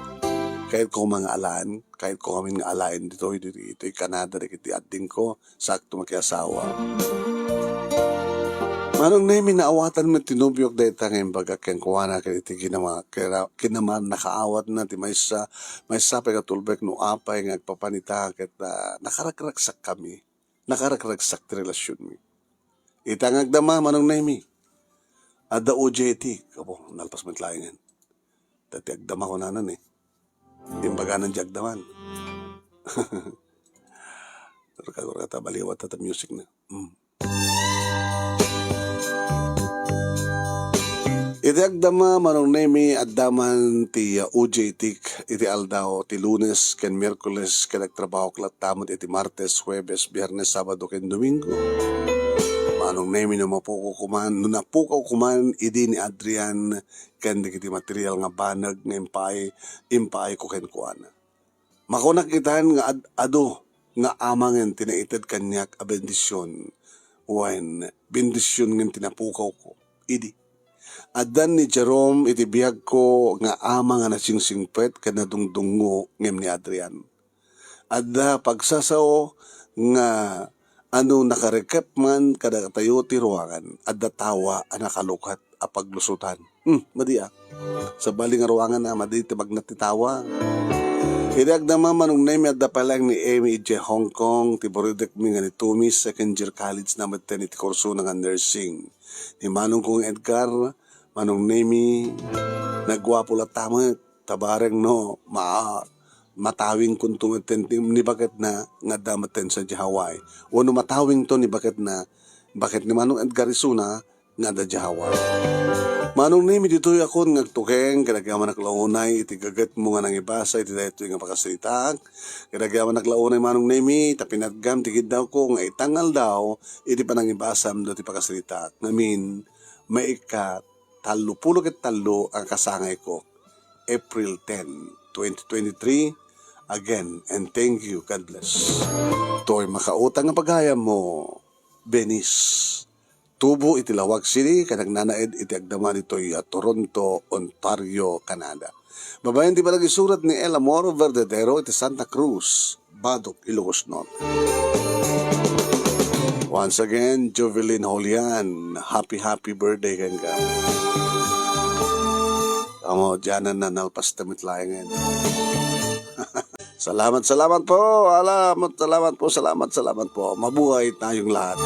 Kahit ko mga alaan, kahit ko kami nga alain dito, ito'y Canada, iti adding ko, sakto makiasawa. Manong nami naawatan mo tinubyok dahil ngayon baga keng kuwana iti kinaman nakaawat na ti may sapay katulbek no apay nga agpapanita ket nakarakragsak kami, nakarakragsak ti relasyon mi. Itangag dama manong nami. Ada OJT, kapo, nalpas mo tlayangan. Dati agdama ko nanan eh. Imbaga ng jagdaman. Pero kagurata, baliwat at music na. Iti agdama, manong nemi, agdaman ti OJT, iti aldaw, ti Lunes, ken Miyerkules, ken nagtrabaho klat tamot, iti Martes, Huwebes, Biyernes, Sabado, ken Domingo. Manong nemi no mapuko kuman, no napukaw kuman, idi ni Adrian, ken di kiti material nga banag, nga impay ko ken kuana. Makunak itan nga ado, nga amangen tinaited kanyak a bendisyon, when bendisyon nga tinapukaw ko, idi. Adan ni Jerome, iti biyag ko, nga ama nga nasingsingpet, ken nadungdungo, ngem ni Adrian. Adda pagsasaw, nga nakarekap man kada tayo ti ruangan at datawa nakalukat a paglusutan. Madia. Sa bali nga ruangan na madi ti magnatitawa. Idag naman manong name at dapalang ni Amy J. Hong Kong ti boridek mi nga ni Tumis second year college na maten iti kurso nga nursing. Ni manong kong Edgar manong name nagwapo la tama tabareng no matawing kung tumaten ni bakit na nga damaten sa Hawaii. Wano matawing to ni bakit ni manong Edgar Isuna nga da Hawaii. Manong nimi dito ako ngagtukeng kadagyaman naklaunay iti gagat mo nga nang ibasa iti dayto nga pakasalitag. Kadagyaman naklaunay manong nimi tapinadgam tigid daw ko nga itangal daw iti panang ibasam do ti pakasalitag. Ngamin maika 33 ang kasangay ko. April 10, 2023. Again, and thank you. God bless. To'y makautang nga paghayam mo, Venice. Tubo iti Lawag City, kanagnanaed iti agdama dito'y Toronto, Ontario, Canada. Babayan di palagi surat ni El Amor Verdadero iti Santa Cruz, Badok, Ilocos Norte. Once again, Jovelyn Holian, happy birthday kanga. Amo, dyanan na nalpas tamit layangan. Salamat po. Salamat po. Mabuhay tayong lahat.